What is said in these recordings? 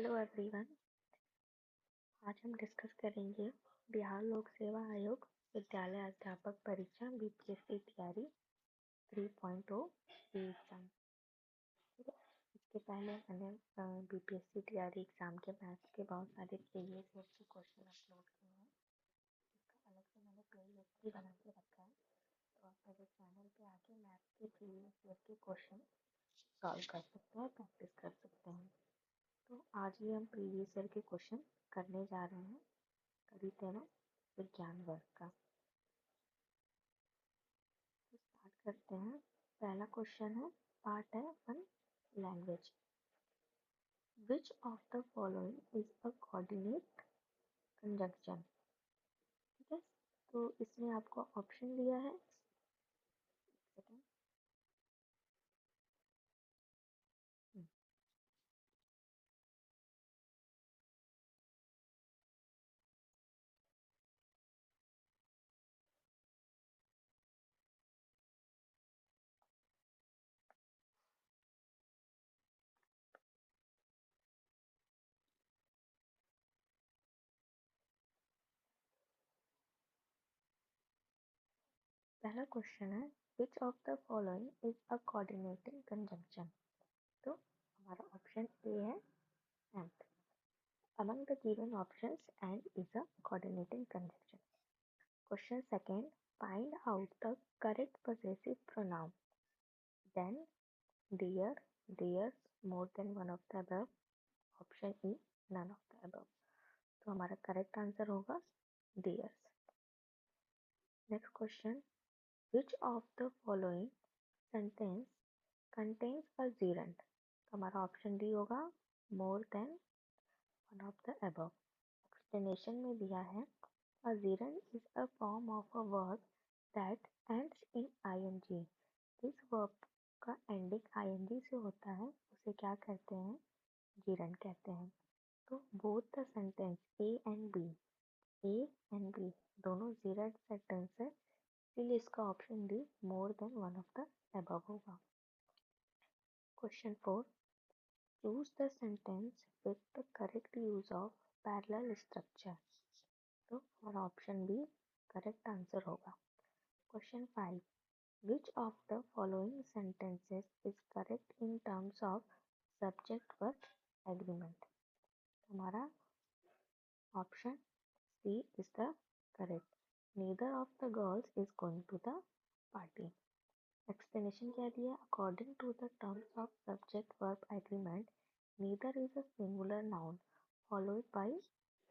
Hello everyone. आज हम discuss करेंगे बिहार लोक सेवा आयोग विद्यालय अध्यापक परीक्षा बीपीएससी तैयारी 3.0 एग्जाम। इसके पहले मैंने बीपीएससी तैयारी एग्जाम के मैथ्स के बहुत सारे प्रीवियस ईयर के क्वेश्चन अपलोड किए हैं। इसका अलग से मैंने प्लेलिस्ट भी बना के रखा है, तो आप मेरे चैनल पे आके मैथ्स के प्रीवियस ईयर के क्वेश्चन सॉल्व कर सकते हैं, प्रैक्टिस कर सकते हैं। तो आज ही हम प्रीवियस ईयर के क्वेश्चन करने जा रहे हैं कड़ी 13 विज्ञान वर्ग का। तो स्टार्ट करते हैं। पहला क्वेश्चन है, पार्ट है one, language. Which of the following is a coordinate conjunction. ठीक है, तो इसमें आपको ऑप्शन दिया है। सेकंड, पहला क्वेश्चन है, विच of the following is a coordinating conjunction. तो हमारा ऑप्शन ए है and. Among the given options, and is a coordinating conjunction. Question second, find out the correct possessive pronoun. Then, dear, theirs, more than one of the above. Option E, none of the above. तो हमारा correct answer होगा theirs. Next question, which of the following sentence contains a gerund? तो हमारा option D होगा more than one of the above. Explanation में दिया है, a gerund is a form of a verb that ends in ing. जिस verb का ending ing से होता है उसे क्या कहते हैं? gerund कहते हैं। तो both the sentence A and B दोनों gerund सेंटेंस है, इसलिए इसका option D more than one of the above होगा। Question 4, choose the sentence with the correct use of parallel structure. तो हमारा ऑप्शन बी करेक्ट आंसर होगा। Question 5, which of the following sentences is correct in terms of subject verb agreement. हमारा option C is the correct, neither of the girls is going to the party. Explanation क्या दिया, according to the terms of subject verb agreement neither is a singular noun followed by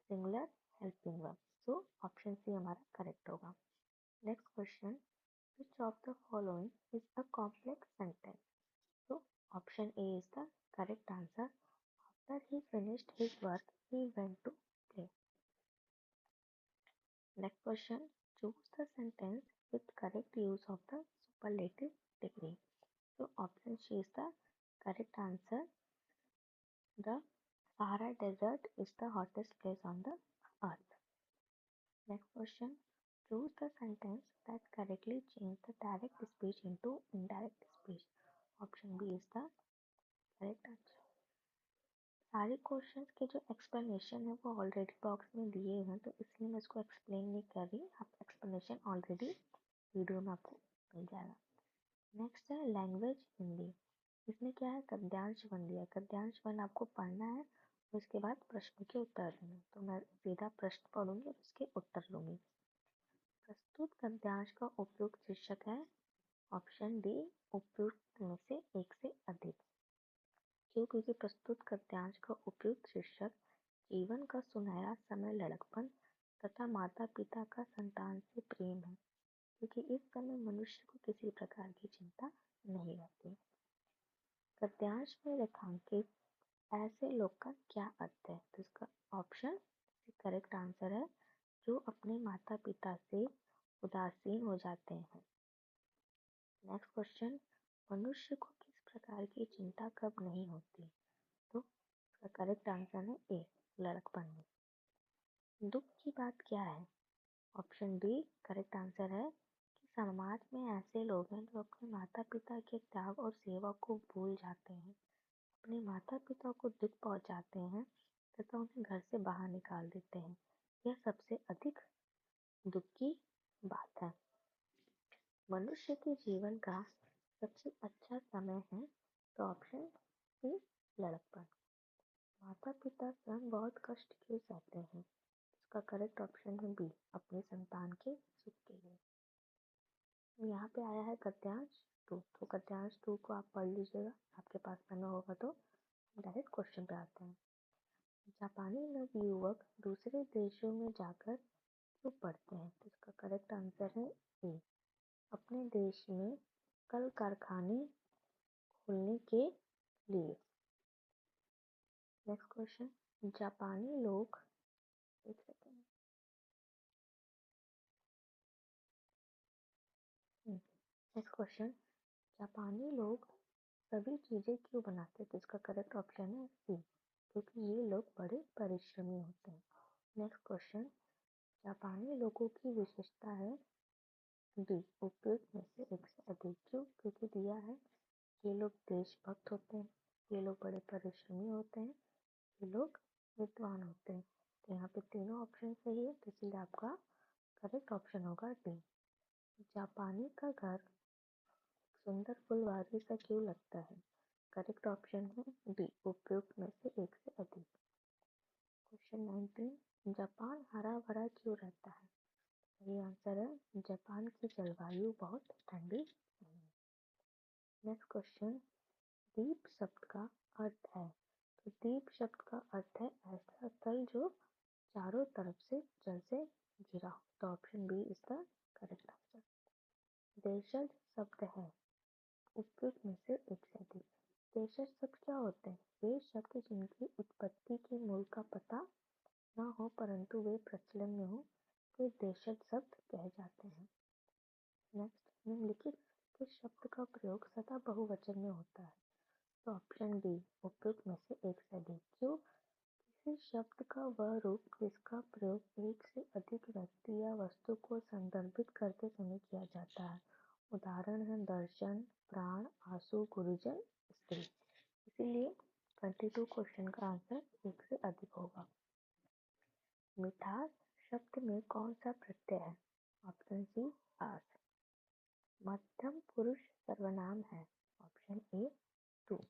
singular helping verb. So option C हमारा correct होगा। Next question, which of the following is a complex sentence? So option A is the correct answer. After he finished his work, he went to play. Next question, choose the sentence with correct use of the superlative degree. So option C is the correct answer. The Sahara Desert is the hottest place on the earth. Next question, choose the sentence that correctly change the direct speech into indirect speech. Option B is the correct answer. सारे questions के जो explanation है वो already box में दिए हैं, तो इसलिए मैं इसको एक्सप्लेन नहीं कर रही, आप एक्सप्लेनेशन ऑलरेडी वीडियो में आपको मिल जाएगा। नेक्स्ट है लैंग्वेज हिंदी। इसमें क्या है, गद्यांश वन दिया है, गद्यांश वन आपको पढ़ना है और उसके बाद प्रश्न के उत्तर देने। तो मैं सीधा प्रश्न पढ़ूंगी और उसके उत्तर लूंगी। प्रस्तुत गद्यांश का उपयुक्त शीर्षक है ऑप्शन डी, उपयुक्त में से एक से अधिक। क्यों? क्योंकि प्रस्तुत गद्यांश का उपयुक्त शीर्षक जीवन का सुनहरा समय लड़कपन तथा माता पिता का संतान से प्रेम है, क्योंकि इस समय मनुष्य को किसी प्रकार की चिंता नहीं रहती। गद्यांश में रेखांकित ऐसे लोग का क्या अर्थ है? तो इसका ऑप्शन करेक्ट आंसर है, जो अपने माता पिता से उदासीन हो जाते हैं। नेक्स्ट क्वेश्चन, मनुष्य को किस प्रकार की चिंता कब नहीं होती? तो इसका करेक्ट आंसर है ए, लड़कपन में। दुख की बात क्या है? ऑप्शन बी करेक्ट आंसर है कि समाज में ऐसे लोग हैं जो अपने माता पिता के त्याग और सेवा को भूल जाते हैं। अपने माता पिता को दुख पहुंचाते हैं तथा उन्हें घर से बाहर निकाल देते हैं। यह सबसे अधिक दुख की बात है। मनुष्य के जीवन का सबसे अच्छा समय है तो ऑप्शन सी लड़कपन। माता पिता स्वयं बहुत कष्ट क्यों सहते हैं? इसका करेक्ट ऑप्शन है बी, अपनी संतान के सुख के लिए। यहाँ पे आया है गद्यांश 2, तो गद्यांश 2 को आप पढ़ लीजिएगा, आपके पास पेन होगा तो। डायरेक्ट क्वेश्चन पे आते हैं। जापानी नवयुवक दूसरे देशों में जाकर क्यों पढ़ते हैं? तो इसका करेक्ट आंसर है ए, अपने देश में कल कारखाने खोलने के लिए। नेक्स्ट क्वेश्चन, जापानी लोग, एक सेकेंड, नेक्स्ट क्वेश्चन, जापानी लोग सभी चीजें क्यों बनाते हैं? तो इसका करेक्ट ऑप्शन है सी, क्योंकि ये लोग बड़े परिश्रमी होते हैं। नेक्स्ट क्वेश्चन, जापानी लोगों की विशेषता है डी, उपयुक्त में से एक से अधिक। क्यों? क्योंकि दिया है ये लोग देशभक्त होते हैं, ये लोग बड़े परिश्रमी होते हैं, ये लोग विद्वान होते हैं। तो यहाँ पे तीनों ऑप्शन सही है, तो इसलिए आपका करेक्ट ऑप्शन होगा डी। जापानी का घर सुंदर फुलवारी सा क्यों लगता है? करेक्ट ऑप्शन है डी, उपयुक्त में से एक से अधिक। क्वेश्चन 19, जापान हरा भरा क्यों रहता है? सही आंसर है जापान की जलवायु बहुत ठंडी नहीं है। नेक्स्ट क्वेश्चन, द्वीप शब्द का अर्थ है। तो द्वीप शब्द का अर्थ है ऐसा स्थल जो चारों तरफ से जल से घिरा हो। तो option B is the correct answer. देशज शब्द है, उपयुक्त में से एक से अधिक। देशज शब्द क्या होते हैं? वे शब्द जिनकी उत्पत्ति के मूल का पता न हो परंतु वे प्रचलन में हो तो देशज शब्द कहे जाते हैं। नेक्स्ट, निम्नलिखित किस शब्द का प्रयोग सदा बहुवचन में होता है? तो ऑप्शन डी, उपयुक्त में से एक से अधिक। क्यों? किसी शब्द का वह रूप जिसका प्रयोग एक से अधिक व्यक्ति या वस्तु को संदर्भित करते समय किया जाता है। उदाहरण है दर्शन, प्राण, आंसू, गुरुजन, स्त्री। इसीलिए 22 क्वेश्चन का आंसर एक से अधिक होगा। मिठास शब्द में कौन सा प्रत्यय है? ऑप्शन सी आस। मध्यम पुरुष सर्वनाम है। ऑप्शन ए टू।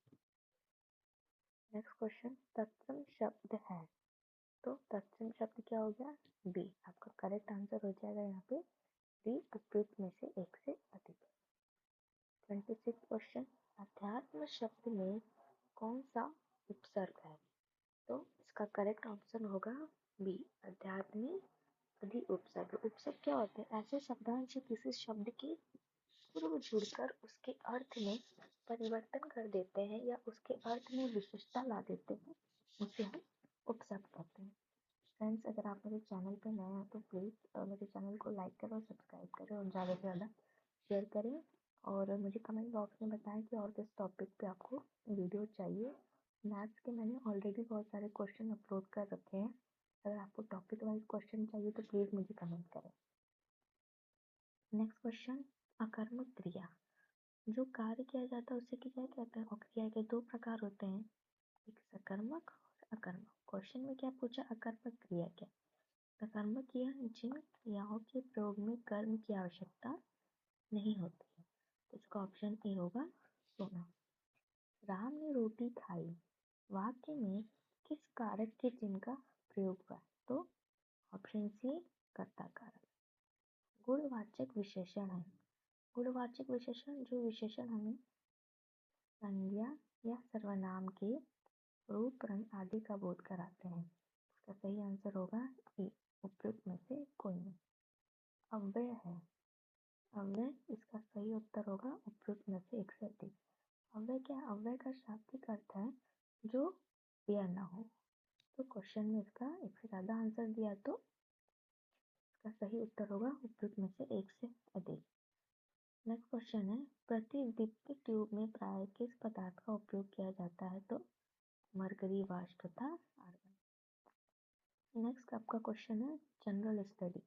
नेक्स्ट क्वेश्चन, तत्सम शब्द है। तो तत्सम शब्द क्या हो गया? बी। आपका करेक्ट आंसर हो जाएगा यहाँ पे डी, उपयुक्त में से एक से अधिक। 26 क्वेश्चन, अध्यात्म शब्द में कौन सा उपसर्ग है? तो इसका करेक्ट ऑप्शन होगा बी, अध्यात्म में अधि उपसर्ग। उपसर्ग क्या होते हैं? ऐसे शब्दांश जो किसी शब्द के पूर्व जुड़कर उसके अर्थ में परिवर्तन कर देते हैं या उसके अर्थ में विशेषता ला देते हैं, उसे हम उपसर्ग कहते हैं। फ्रेंड्स, अगर आप मेरे चैनल पर नए हैं तो प्लीज़ मेरे चैनल को लाइक करें और सब्सक्राइब करें और ज़्यादा से ज़्यादा शेयर करें और मुझे कमेंट बॉक्स में बताएं कि और किस टॉपिक पे आपको वीडियो चाहिए। मैथ्स के मैंने ऑलरेडी बहुत सारे क्वेश्चन अपलोड कर रखे हैं। अगर आपको टॉपिक वाइज क्वेश्चन चाहिए तो प्लीज़ मुझे कमेंट करें। नेक्स्ट क्वेश्चन, अकर्मक क्रिया जो कार्य किया जाता है उसे क्या कहते हैं? और क्रिया के दो प्रकार होते हैं, एक सकर्मक और अकर्मक। क्वेश्चन में क्या पूछा? अकर्मक क्रिया क्या? सकर्मक क्रिया जिन क्रियाओं के प्रयोग में कर्म की आवश्यकता नहीं होती है। तो इसका ऑप्शन ए होगा सोना। राम ने रोटी खाई वाक्य में किस कारक के चिन्ह का प्रयोग हुआ? तो ऑप्शन सी, कर्ता कारक। गुणवाचक विशेषण है। गुणवाचक विशेषण जो विशेषण हमें संज्ञा या सर्वनाम के रूप, रंग आदि का बोध कराते हैं। इसका सही आंसर होगा ए, उपयुक्त में से कोई नहीं। अव्यय है। अव्यय, इसका सही उत्तर होगा उपयुक्त में से एक से अधिक। अव्यय क्या? अव्यय का शाब्दिक अर्थ है जो यह न हो। तो क्वेश्चन में इसका एक से ज्यादा आंसर दिया तो इसका सही उत्तर होगा उपयुक्त में से एक से अधिक। नेक्स्ट क्वेश्चन है, प्रतिदीप्ति ट्यूब में प्राय किस पदार्थ का उपयोग किया जाता है? तो मरकरी, वाष्प तथा आर्गन। नेक्स्ट आपका क्वेश्चन है जनरल स्टडी।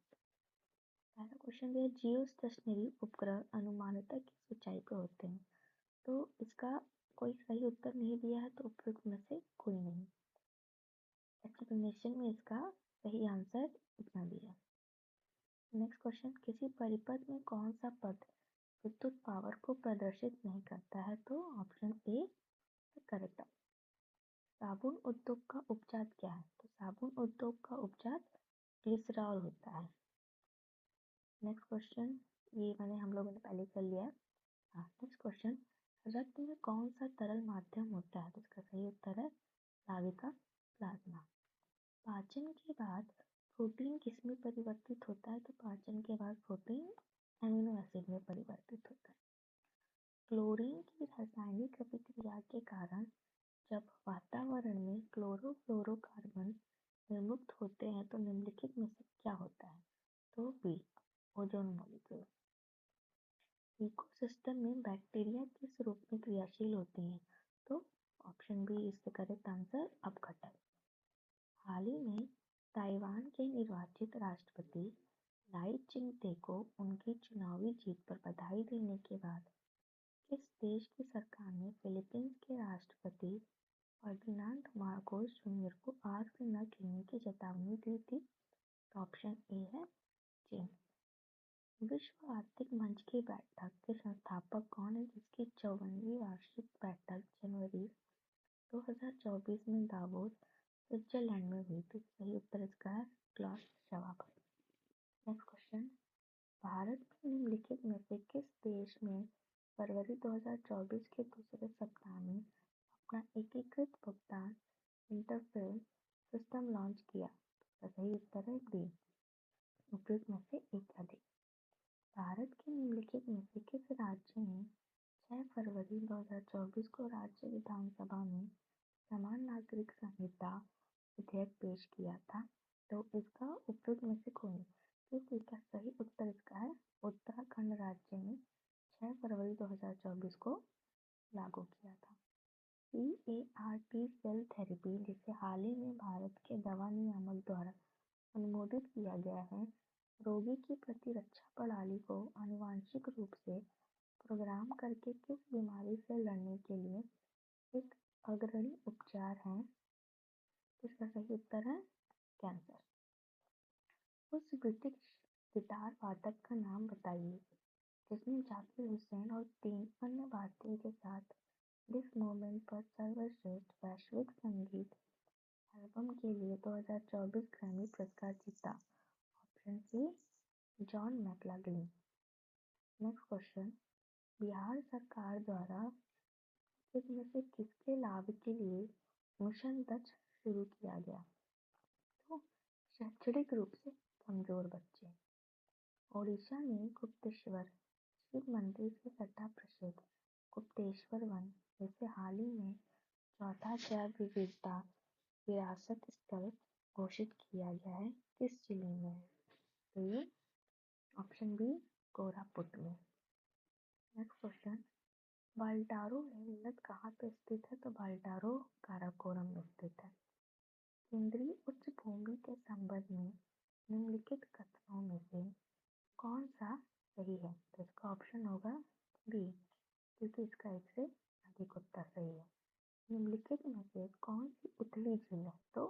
पहला क्वेश्चन है, जियो स्टेशनरी उपग्रह अनुमानतः किस ऊंचाई पर होते हैं? तो इसका कोई सही उत्तर नहीं दिया है तो उपयुक्त में से कोई नहीं। एक्सप्लेनेशन में इसका सही आंसर इतना दिया। नेक्स्ट क्वेश्चन, किसी परिपथ में कौन सा पद विद्युत पावर को प्रदर्शित नहीं करता है? तो ऑप्शन ए करेक्ट। साबुन उद्योग का उपजात क्या है? तो साबुन उद्योग का उपजात ग्लिसरॉल होता है। नेक्स्ट क्वेश्चन, ये मैंने हम लोगों ने पहले कर लिया है। हाँ, नेक्स्ट क्वेश्चन, रक्त में कौन सा तरल माध्यम होता है? तो इसका सही उत्तर है स्लाविका प्लाज्मा। पाचन के बाद प्रोटीन किस में परिवर्तित होता है? तो पाचन के बाद प्रोटीन एमिनो एसिड में परिवर्तित होता है। क्लोरीन की रासायनिक अभिक्रिया के कारण जब वातावरण में क्लोरोफ्लोरोकार्बन निर्मुक्त होते हैं तो निम्नलिखित में से क्या होता है? तो बी ओजोन मॉलिक्यूल। इकोसिस्टम में बैक्टीरिया किस रूप में क्रियाशील होते हैं? तो ऑप्शन बी इसका करेक्ट आंसर अपघटन। हाल ही में ताइवान के निर्वाचित राष्ट्रपति लाई चिंगते को उनकी चुनावी जीत पर बधाई देने के बाद किस देश की सरकार ने फिलीपींस के राष्ट्रपति फर्डिनांड मार्कोस जूनियर को आग से न खेलने की चेतावनी दी थी? तो ऑप्शन ए है चीन। विश्व आर्थिक मंच की बैठक के संस्थापक कौन है, जिसकी 54वीं वार्षिक बैठक जनवरी 2024 में दावोस स्विट्जरलैंड में हुई थी? सही उत्तर इसका है class Schwab. Next question, Bharat में निम्नलिखित में से किस देश में फरवरी 2024 के दूसरे सप्ताह में अपना एकीकृत भुगतान इंटरफेस सिस्टम लॉन्च किया? तो सही उत्तर है डी उपयुक्त में से एक अधिक। भारत के निम्नलिखित में से किस राज्य ने 6 फरवरी 2024 को राज्य विधानसभा में समान नागरिक संहिता विधेयक पेश किया था? तो इसका उपयुक्त में से कोई नहीं, क्योंकि इसका सही उत्तर इसका है उत्तराखंड राज्य ने 6 फरवरी 2024 को लागू किया था। CAR-T सेल थेरेपी, जिसे हाल ही में भारत के दवा नियामक द्वारा अनुमोदित किया गया है, रोगी की प्रतिरक्षा प्रणाली को आनुवंशिक रूप से प्रोग्राम करके किस बीमारी से लड़ने के लिए एक अग्रणी उपचार है? इसका सही उत्तर है कैंसर। उस ब्रिटिश गिटार वादक का नाम बताइए जिसने जाकिर हुसैन और 3 अन्य भारतीयों के साथ दिस मोमेंट पर सर्वश्रेष्ठ वैश्विक संगीत एल्बम के लिए 2024 ग्रैमी पुरस्कार जीता? Option C John McLaughlin. Next question, Bihar सरकार द्वारा इसमें से किसके लाभ के लिए मिशन दक्ष शुरू किया गया? तो शैक्षणिक रूप से कमजोर बच्चे। ओडिशा में गुप्तेश्वर शिव मंदिर से सटा प्रसिद्ध गुप्तेश्वर वन, जिसे हाल ही में चौथा जैव विविधता विरासत स्थल घोषित किया गया है, किस जिले में है? तो ये ऑप्शन बी कोरापुट में। नेक्स्ट क्वेश्चन, बाल्टारो हिमनद कहाँ पे स्थित है? तो बाल्टारो काराकोरम में स्थित है। केंद्रीय उच्च भूमि के संबंध में निम्नलिखित कथनों में से कौन सा सही है? तो इसका ऑप्शन होगा बी, क्योंकि इसका एक से अधिक उत्तर सही है। निम्नलिखित में से कौन सी उथली झील है? तो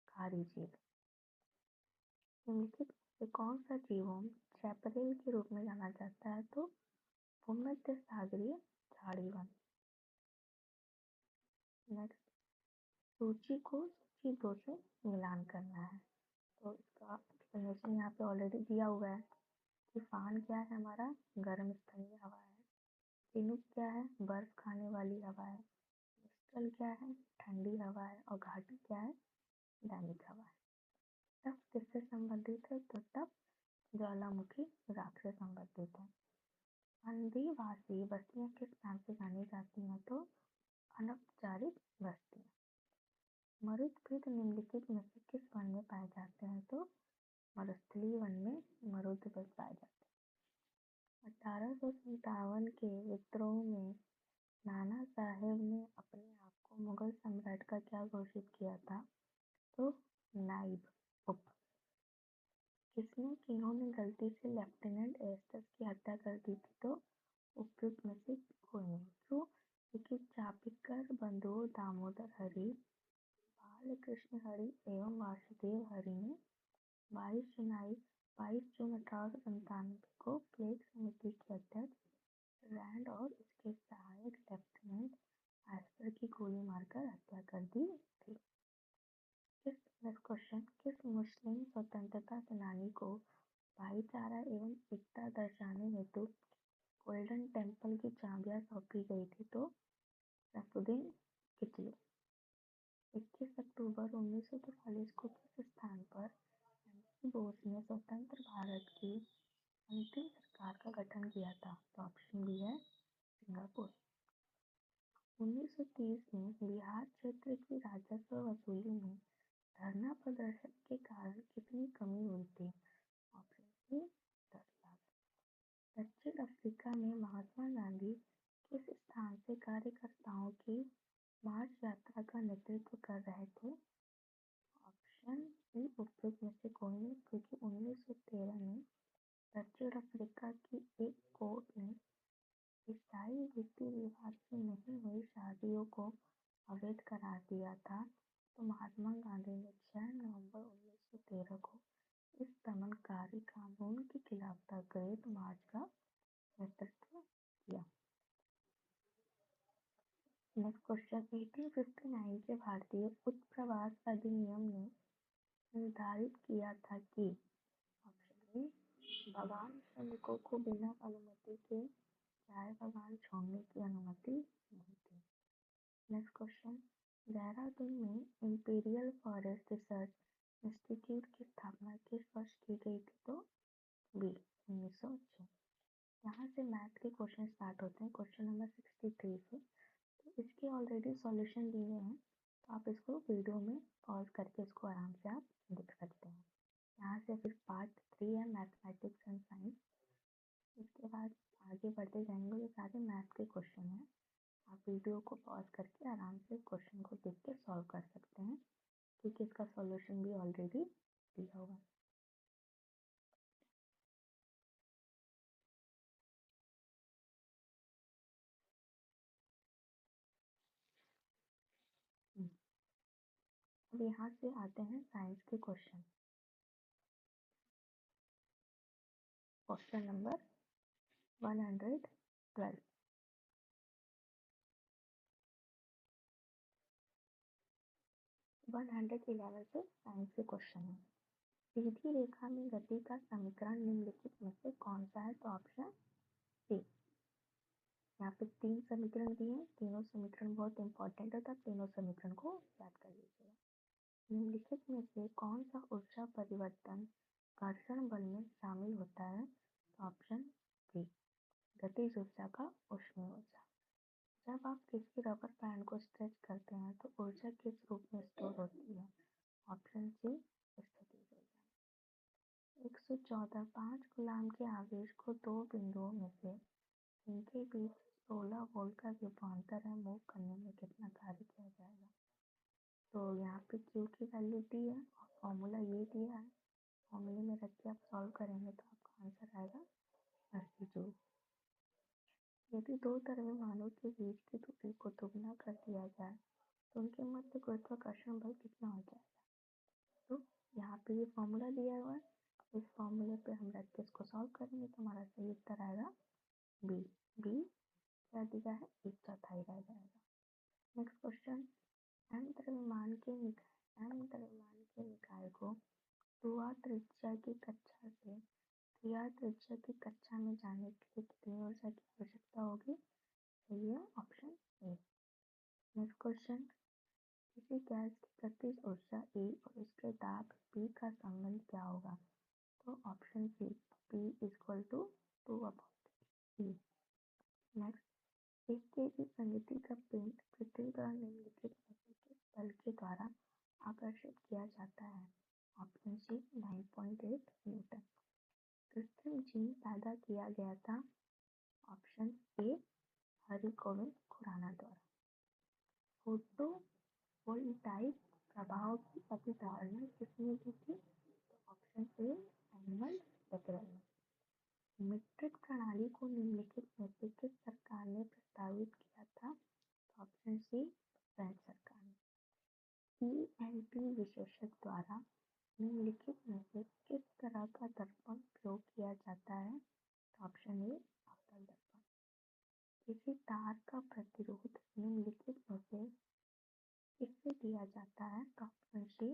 खारी झील। निम्नलिखित में से कौन सा जीवों चैपरेल के रूप में जाना जाता है? तो भूमध्य सागरीय झाड़ी वन। नेक्स्ट, सूची को सूची 2 से मिलान करना है। तो इसका एक्सप्लेनेशन यहाँ पे ऑलरेडी दिया हुआ है कि फान क्या है हमारा गर्म स्थलीय हवा है, चिनूक क्या है बर्फ खाने वाली हवा है, मिस्टल क्या है ठंडी हवा है, और घाटी क्या है दैनिक हवा है। तब किससे संबंधित है? तो तब ज्वालामुखी राख से संबंधित है। आदिवासी बस्तियां किस नाम से जानी जाती हैं? तो अनौपचारिक बस्तियां। मरुदगृध निम्नलिखित में से किस वन में पाए जाते हैं? तो मरुस्थलीय वन में मरुदगृध पाए जाते हैं। 1857 के विद्रोह में नाना साहेब ने अपने आप को मुगल सम्राट का क्या घोषित किया था? तो नाइब उप। किन्होंने गलती से लेफ्टिनेंट एस्टस की हत्या कर दी थी? तो उपयुक्त में से कोई नहीं। क्यों? क्योंकि चापिकर बंधु दामोदर हरि, बालकृष्ण हरि एवं वासुदेव हरि ने 22 जून 1897 को प्लेग समिति के अध्यक्ष रैंड और उसके सहायक लेफ्टिनेंट एस्पर की गोली मारकर हत्या कर दी थी। नेक्स्ट क्वेश्चन, किस मुस्लिम स्वतंत्रता सेनानी को भाईचारा एवं एकता दर्शाने हेतु गोल्डन टेम्पल की चाबियां सौंपी गई थी? तो सैफुद्दीन किचलू। 21 अक्टूबर 1943 को किस स्थान पर एमसी बोस ने स्वतंत्र भारत की अंतिम सरकार का गठन किया था? तो ऑप्शन बी है सिंगापुर। 1930 में बिहार क्षेत्र की राजस्व वसूली में धरना प्रदर्शन के कारण कितनी कमी हुई थी? Option C 10 lakh. दक्षिण अफ्रीका में महात्मा गांधी किस स्थान से कार्यकर्ताओं की मार्च यात्रा का नेतृत्व कर रहे थे? ऑप्शन सी उपयुक्त में से कोई नहीं, क्योंकि 1913 में दक्षिण अफ्रीका की एक कोर्ट ने ईसाई रीति रिवाज से नहीं हुई शादियों को अवैध करार दिया था। तो महात्मा गांधी ने 6 नवंबर 1913 को इस दमनकारी कानून के खिलाफ द ग्रेट मार्च का नेतृत्व किया। नेक्स्ट क्वेश्चन, 1859 के भारतीय उत्प्रवास अधिनियम ने निर्धारित किया था कि ऑप्शन ए बागान श्रमिकों को बिना अनुमति के चाय बागान छोड़ने की अनुमति नहीं थी। नेक्स्ट क्वेश्चन, देहरादून में इंपीरियल फॉरेस्ट रिसर्च इंस्टीट्यूट की स्थापना किस वर्ष की गई थी? तो बी 1906। यहाँ से मैथ के क्वेश्चन स्टार्ट होते हैं, क्वेश्चन नंबर 63 से। तो इसके ऑलरेडी सॉल्यूशन दिए हैं, तो आप इसको वीडियो में पॉज करके इसको आराम से आप देख सकते हैं। यहाँ से फिर पार्ट 3 है मैथमेटिक्स एंड साइंस। इसके बाद आगे बढ़ते जाएंगे, ये सारे मैथ के क्वेश्चन हैं। आप वीडियो को पॉज करके आराम से क्वेश्चन को देख के सॉल्व कर सकते हैं, क्योंकि इसका सॉल्यूशन भी ऑलरेडी दिया हुआ है। अब यहाँ से आते हैं साइंस के क्वेश्चन। Question number 112। 111 से साइंस के क्वेश्चन है। सीधी रेखा में गति का समीकरण निम्नलिखित में से कौन सा है? तो ऑप्शन सी। यहाँ पे 3 समीकरण दिए हैं, तीनों समीकरण बहुत इंपॉर्टेंट है, तो आप तीनों समीकरण को याद कर लीजिएगा। निम्नलिखित में से कौन सा ऊर्जा परिवर्तन घर्षण बल में शामिल होता है? तो ऑप्शन बी गतिज ऊर्जा का ऊष्मीय ऊर्जा। जब आप किसी रबर बैंड को स्ट्रेच करते हैं तो ऊर्जा किस रूप में स्टोर होती है? ऑप्शन सी स्थितिज ऊर्जा। 114 5 कूलाम के आवेश को दो बिंदुओं में से इनके बीच 16 वोल्ट का विभवांतर है, मूव करने में कितना कार्य किया जाएगा? तो यहाँ पे Q की वैल्यू दी है और फॉर्मूला ये दिया है। फॉर्मूले में रख के आप सॉल्व करेंगे तो आपका आंसर आएगा 80 जूल। यदि दो द्रव्यमानों के बीच की दूरी को दोगुना कर दिया जाए तो उनके मध्य गुरुत्वाकर्षण बल कितना हो जाएगा? तो यहाँ पे ये फॉर्मूला दिया हुआ है, इस फॉर्मूले पे हम रख के इसको सॉल्व करेंगे तो हमारा सही उत्तर आएगा बी। बी क्या दिया है? 1/4 रह जाएगा। नेक्स्ट क्वेश्चन, एम द्रव्यमान के निकाय को 2r त्रिज्या की कक्षा से 3r त्रिज्या की कक्षा में जाने के लिए कितनी ऊर्जा की आवश्यकता होगी? सही है ऑप्शन ए। नेक्स्ट क्वेश्चन, किसी गैस की गतिज ऊर्जा E और उसके दाब P का संबंध क्या होगा? तो option C P equal to 2/E। Next, 1 kg प्रमिति का पिंड पृथ्वी पर निम्नलिखित में से किस बल के द्वारा आकर्षित किया जाता है? Option C 9.8 newton. कृत्रिम जीन पैदा किया गया था? ऑप्शन ए हरिगोविंद खुराना द्वारा। फोटो वोल्टाइक प्रभाव की अवधारणा किसने दी थी? ऑप्शन ए एनिमल बेकरेल ने। मीट्रिक प्रणाली को निम्नलिखित में से किस सरकार ने प्रस्तावित किया था? ऑप्शन सी फ्रेंच सरकार ने। ईएनटी विशेषज्ञ द्वारा निम्नलिखित में से किस तरह का दर्पण प्रयोग किया जाता है? तो ऑप्शन ए अवतल दर्पण। किसी तार का प्रतिरोध निम्नलिखित में से किससे दिया जाता है? तो option C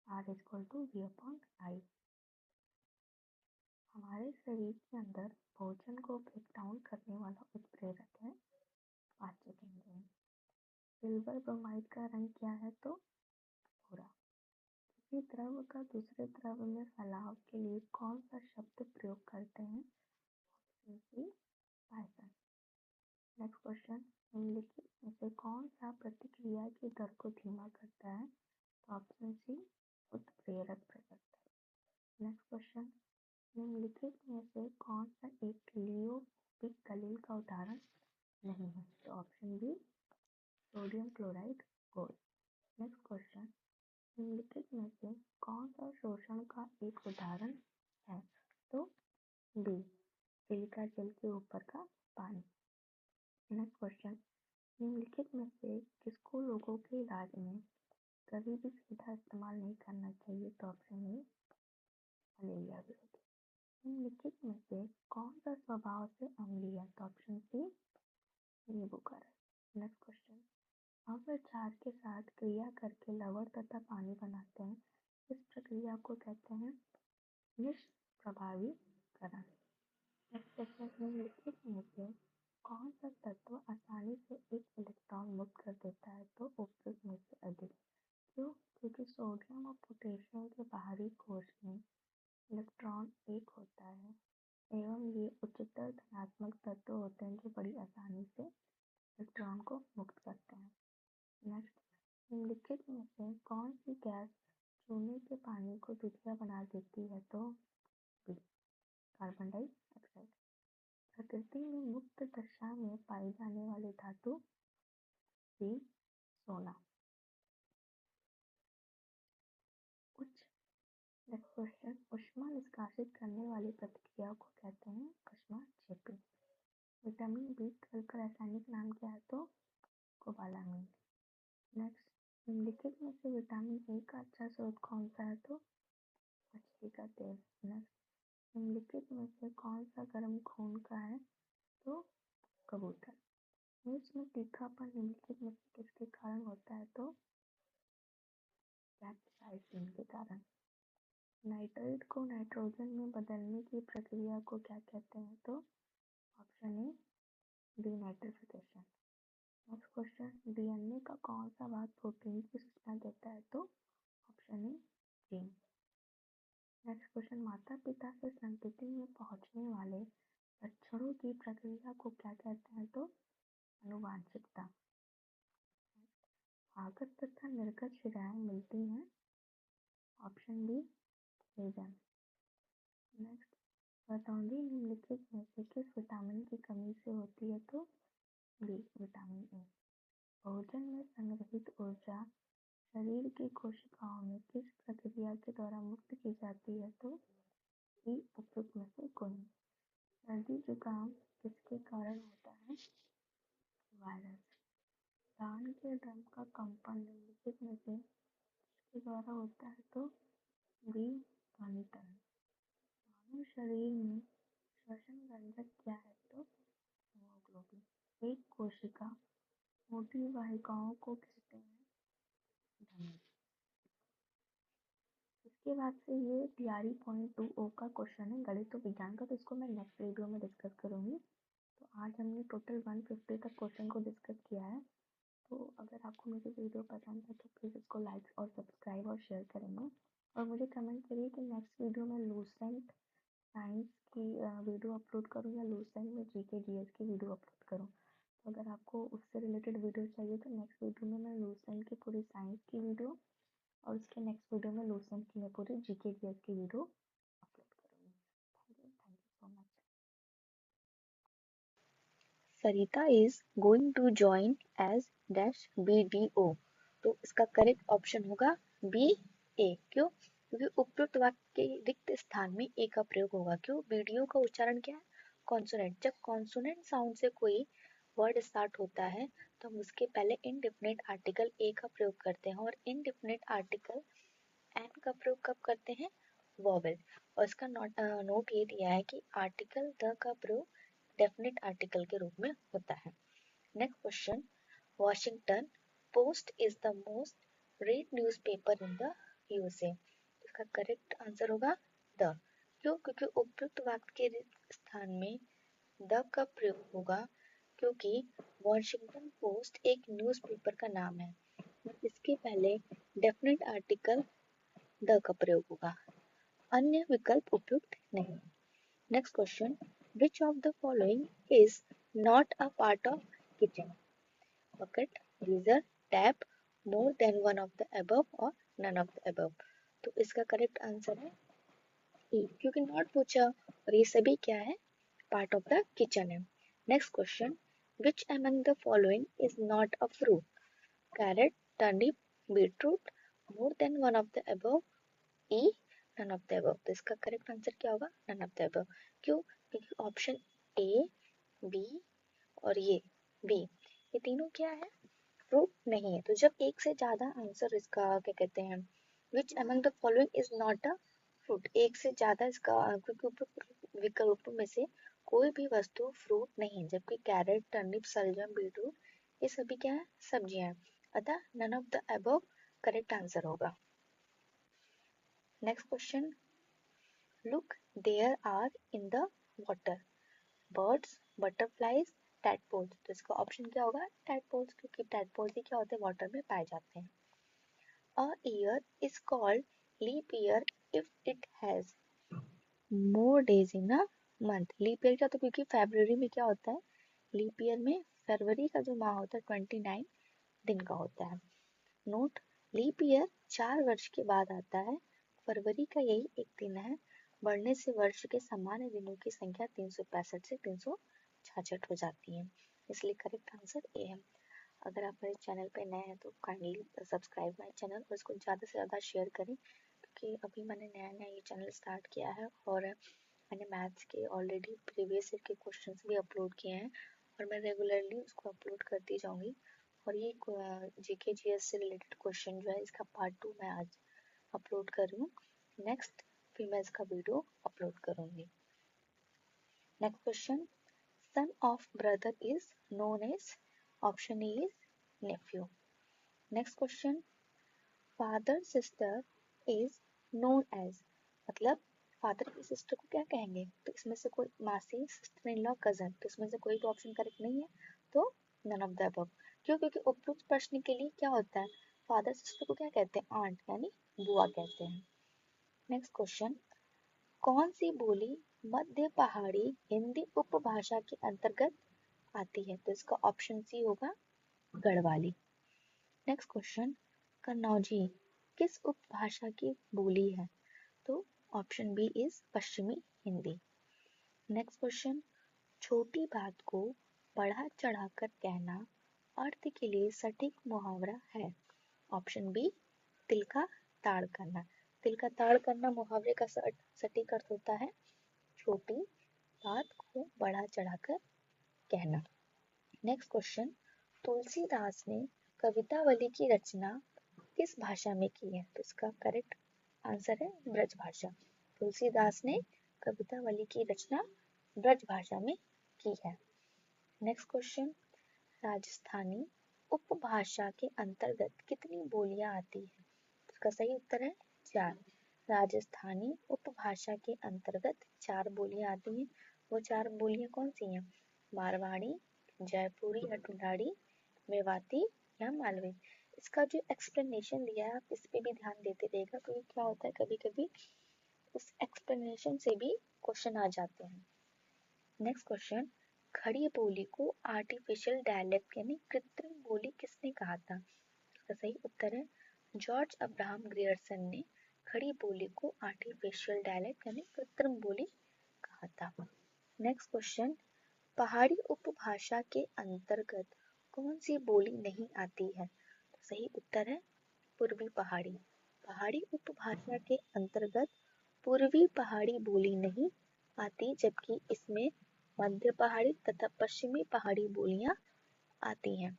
R equal to V upon I। हमारे शरीर के अंदर भोजन को ब्रेक डाउन करने वाला उत्प्रेरक है पाचक एंजाइम। सिल्वर ब्रोमाइड का रंग क्या है? तो भूरा। किसी द्रव का दूसरे द्रव में फैलाव के लिए कौन सा शब्द प्रयोग करते हैं? Option C Python. Next question, निम्नलिखित में से कौन सा प्रतिक्रिया की दर को धीमा करता है? तो ऑप्शन सी उत्प्रेरक प्रवर्तक। नेक्स्ट क्वेश्चन, निम्नलिखित में से कौन सा एक लियोपिक दलील का उदाहरण नहीं है? तो option B sodium chloride gold. Next question, निम्नलिखित में से कौन सा शोषण का एक उदाहरण है? तो बी सिलिका जेल के ऊपर का पानी। नेक्स्ट क्वेश्चन, निम्नलिखित में से किसको लोगों के इलाज में कभी भी सीधा इस्तेमाल नहीं करना चाहिए? तो ऑप्शन ए मलेरिया विरोधी। निम्नलिखित में से कौन सा स्वभाव से अम्लीय है? तो ऑप्शन सी नींबू का रस। नेक्स्ट क्वेश्चन, अम्ल क्षार के साथ क्रिया करके लवण तथा पानी बनाते हैं, इस प्रक्रिया को कहते हैं निष्प्रभावीकरण। नेक्स्ट क्वेश्चन, निम्नलिखित में से कौन सा तत्व आसानी से एक इलेक्ट्रॉन मुक्त कर देता है? तो उपयुक्त में से अधिक। क्यों? क्योंकि सोडियम और पोटेशियम के बाहरी कोश में इलेक्ट्रॉन एक होता है एवं ये उच्चतर धनात्मक तत्व होते हैं जो बड़ी आसानी से इलेक्ट्रॉन को मुक्त करते हैं। नेक्स्ट, निम्नलिखित में से कौन सी गैस चूने के पानी को दूधिया बना देती है? तो बी कार्बन डाइऑक्साइड। प्रकृति में मुक्त दशा में पाई जाने वाली धातु सी सोना। उच्च नेक्स्ट क्वेश्चन, ऊष्मा निष्कासित करने वाली प्रतिक्रिया को कहते हैं ऊष्माक्षेपी। विटामिन B12 का रासायनिक नाम क्या है? तो कोबालामीन। नेक्स्ट, निम्नलिखित में से विटामिन ए का अच्छा स्रोत कौन सा है? तो मछली का तेल। नेक्स्ट, निम्नलिखित में से कौन सा गर्म खून का है? तो कबूतर। मिर्च में तीखापन निम्नलिखित में से किसके कारण होता है? तो कैप्साइसिन के कारण। नाइट्रेट को नाइट्रोजन में बदलने की प्रक्रिया को क्या कहते हैं? तो option A denitrification. Next question, DNA का कौन सा भाग प्रोटीन की सूचना देता है? तो option A gene. Next question, माता पिता से संतति में पहुंचने वाले लक्षणों की प्रक्रिया को क्या कहते हैं? तो आनुवांशिकता। आगत तथा निर्गत शिराएं मिलती हैं। Option B vision. नेक्स्ट, रतौंधी निम्नलिखित में से किस विटामिन की कमी से होती है? तो बी विटामिन ए। भोजन में संग्रहित ऊर्जा शरीर की कोशिकाओं में किस प्रक्रिया के द्वारा मुक्त की जाती है? तो ई उपयुक्त में से कोई नहीं। सर्दी जुकाम किसके कारण होता है? वायरस। दान के ड्रम का कंपन निम्नलिखित में से किसके द्वारा होता है? तो बी ध्वनि तरंग। मानव शरीर में श्वसन रंजक क्या है? तो हीमोग्लोबिन। एक कोशिका मोटी वाहिकाओं को कहते हैं धमनी। इसके बाद से ये टीआरई पॉइंट 2O का क्वेश्चन है गणित और विज्ञान का, तो इसको मैं नेक्स्ट वीडियो में डिस्कस करूंगी। तो आज हमने टोटल 150 तक क्वेश्चन को डिस्कस किया है। तो अगर आपको मेरी वीडियो पसंद है तो प्लीज़ इसको लाइक और सब्सक्राइब और शेयर करेंगे, और मुझे कमेंट करिए कि नेक्स्ट वीडियो में लूसेंट साइंस की वीडियो अपलोड करूँ या लूसेंट में जीके जीएस की वीडियो अपलोड करूँ। तो अगर आपको उससे रिलेटेड वीडियो चाहिए तो नेक्स्ट वीडियो में मैं लूसेंट की पूरी साइंस की वीडियो और उसके नेक्स्ट वीडियो में लूसेंट की मैं पूरी जीके जीएस की वीडियो अपलोड करूँगी। Thank you so much. Sarita is going to join as dash BDO। तो इसका करेक्ट ऑप्शन होगा बी ए। क्यों? क्योंकि उपयुक्त वाक्य के रिक्त स्थान में ए का प्रयोग होगा। क्यों? बीडीओ का उच्चारण क्या है? कॉन्सोनेंट। जब कॉन्सोनेंट साउंड से कोई वर्ड स्टार्ट होता है तो हम उसके पहले इनडेफिनेट आर्टिकल ए का प्रयोग करते हैं, और इनडेफिनेट आर्टिकल एन का प्रयोग कब करते हैं? वॉवेल। और इसका नोट ये दिया है कि आर्टिकल द का प्रयोग डेफिनेट आर्टिकल के रूप में होता है। Next question, Washington post is the most read newspaper in the USA. इसका करेक्ट आंसर होगा द। क्यों? क्योंकि उपयुक्त वाक्य के स्थान में द का प्रयोग होगा, क्योंकि वॉशिंगटन पोस्ट एक न्यूज़पेपर का नाम है। इसके पहले डेफिनेट आर्टिकल द का प्रयोग होगा, अन्य विकल्प उपयुक्त नहीं। Next question, which of the following is not a part of kitchen? Bucket, geyser, tap, more than one of the above और नन ऑफ द अबव। तो इसका करेक्ट आंसर है ई, क्योंकि नॉट पूछा और ये सभी क्या है? पार्ट ऑफ द किचन है। Next question, which among the following is not a fruit? Carrot, turnip, beetroot, more than one of the above, E, none of the above. तो इसका करेक्ट आंसर क्या होगा? None of the above. क्यों? क्योंकि option A, B और ये B, ये तीनों क्या है? फ्रूट नहीं है। तो जब एक से ज्यादा आंसर इसका क्या कहते हैं, विच among the following is not a fruit, एक से ज्यादा इसका, क्योंकि उपरोक्त विकल्पों में से कोई भी वस्तु फ्रूट नहीं है, जबकि कैरेट, टर्निप, सलजम, बीटरूट ये सभी क्या है? सब्जियां हैं। अतः none of the above correct answer होगा। Next question, look there are in the water birds, butterflies, tadpoles. तो इसका ऑप्शन क्या होगा? टैडपोल्स, क्योंकि टैडपोल्स ही क्या होते हैं? वाटर में पाए जाते हैं। A year is called leap year if it has more days in a month. Leap year क्या होता है? क्योंकि फरवरी में क्या होता है? लीप ईयर में फरवरी का जो माह होता है 29 दिन का होता है। नोट, लीप ईयर 4 वर्ष के बाद आता है। फरवरी का यही एक दिन है। बढ़ने से वर्ष के सामान्य दिनों की संख्या 365 से 366 हो जाती है, इसलिए करेक्ट आंसर ए है। अगर आप मेरे चैनल पे नए हैं तो काइंडली सब्सक्राइब माय चैनल और इसको ज़्यादा से ज़्यादा शेयर करें, क्योंकि अभी मैंने नया नया ये चैनल स्टार्ट किया है और मैंने मैथ्स के ऑलरेडी प्रीवियस ईयर के क्वेश्चंस भी अपलोड किए हैं और मैं रेगुलरली उसको अपलोड करती जाऊंगी। और ये जीके जीएस से रिलेटेड क्वेश्चन जो है इसका पार्ट 2 मैं आज अपलोड कर रही हूँ। नेक्स्ट फिर मैं इसका वीडियो अपलोड करूंगी। Next question, son of brother is known as, option A is nephew. Next question, father sister is known as, मतलब फादर की सिस्टर को क्या कहेंगे? तो इसमें से कोई मासी, सिस्टर इन लॉ, कजन, तो इसमें से कोई भी ऑप्शन करेक्ट नहीं है, तो नन ऑफ द अबव। क्यों? क्योंकि उपयुक्त प्रश्न के लिए क्या होता है? फादर सिस्टर को क्या कहते हैं? आंट यानी बुआ कहते हैं। नेक्स्ट क्वेश्चन, कौन सी बोली मध्य पहाड़ी हिंदी उपभाषा के अंतर्गत आती है? तो इसका ऑप्शन सी होगा गढ़वाली। नेक्स्ट क्वेश्चन, कन्नौजी किस उपभाषा की बोली है? तो ऑप्शन बी इज पश्चिमी हिंदी। नेक्स्ट क्वेश्चन, छोटी बात को बढ़ा चढ़ाकर कहना अर्थ के लिए सटीक मुहावरा है? ऑप्शन बी तिल का ताड़ करना। तिल का ताड़ करना मुहावरे का सटीक अर्थ होता है छोटी बात को बढ़ा चढ़ाकर कहना। नेक्स्ट क्वेश्चन, तुलसीदास ने कवितावली की रचना किस भाषा में की है? तो इसका करेक्ट आंसर है ब्रज भाषा। तुलसीदास ने कवितावली की रचना ब्रज भाषा में की है। नेक्स्ट क्वेश्चन, राजस्थानी उपभाषा के अंतर्गत कितनी बोलियां आती है? इसका सही उत्तर है 4। राजस्थानी उपभाषा के अंतर्गत 4 बोलियां आती हैं। वो 4 बोलियां कौन सी हैं? मारवाड़ी, जयपुरी या ढूंढाड़ी, मेवाती या मालवी। इसका जो एक्सप्लेनेशन दिया है आप इस पे भी ध्यान देते रहिएगा, क्योंकि क्या होता है कभी कभी उस एक्सप्लेनेशन से भी क्वेश्चन आ जाते हैं। नेक्स्ट क्वेश्चन, खड़ी बोली को आर्टिफिशियल डायलेक्ट यानी कृत्रिम बोली किसने कहा था? इसका सही उत्तर है जॉर्ज अब्राहम ग्रियर्सन ने खड़ी बोली को आर्टिफिशियल डायलेक्ट यानी कृत्रिम बोली कहा था। नेक्स्ट क्वेश्चन, पहाड़ी उपभाषा के अंतर्गत कौन सी बोली नहीं आती है? तो सही उत्तर है पूर्वी पहाड़ी। पहाड़ी उपभाषा के अंतर्गत पूर्वी पहाड़ी बोली नहीं आती, जबकि इसमें मध्य पहाड़ी तथा पश्चिमी पहाड़ी बोलियां आती हैं।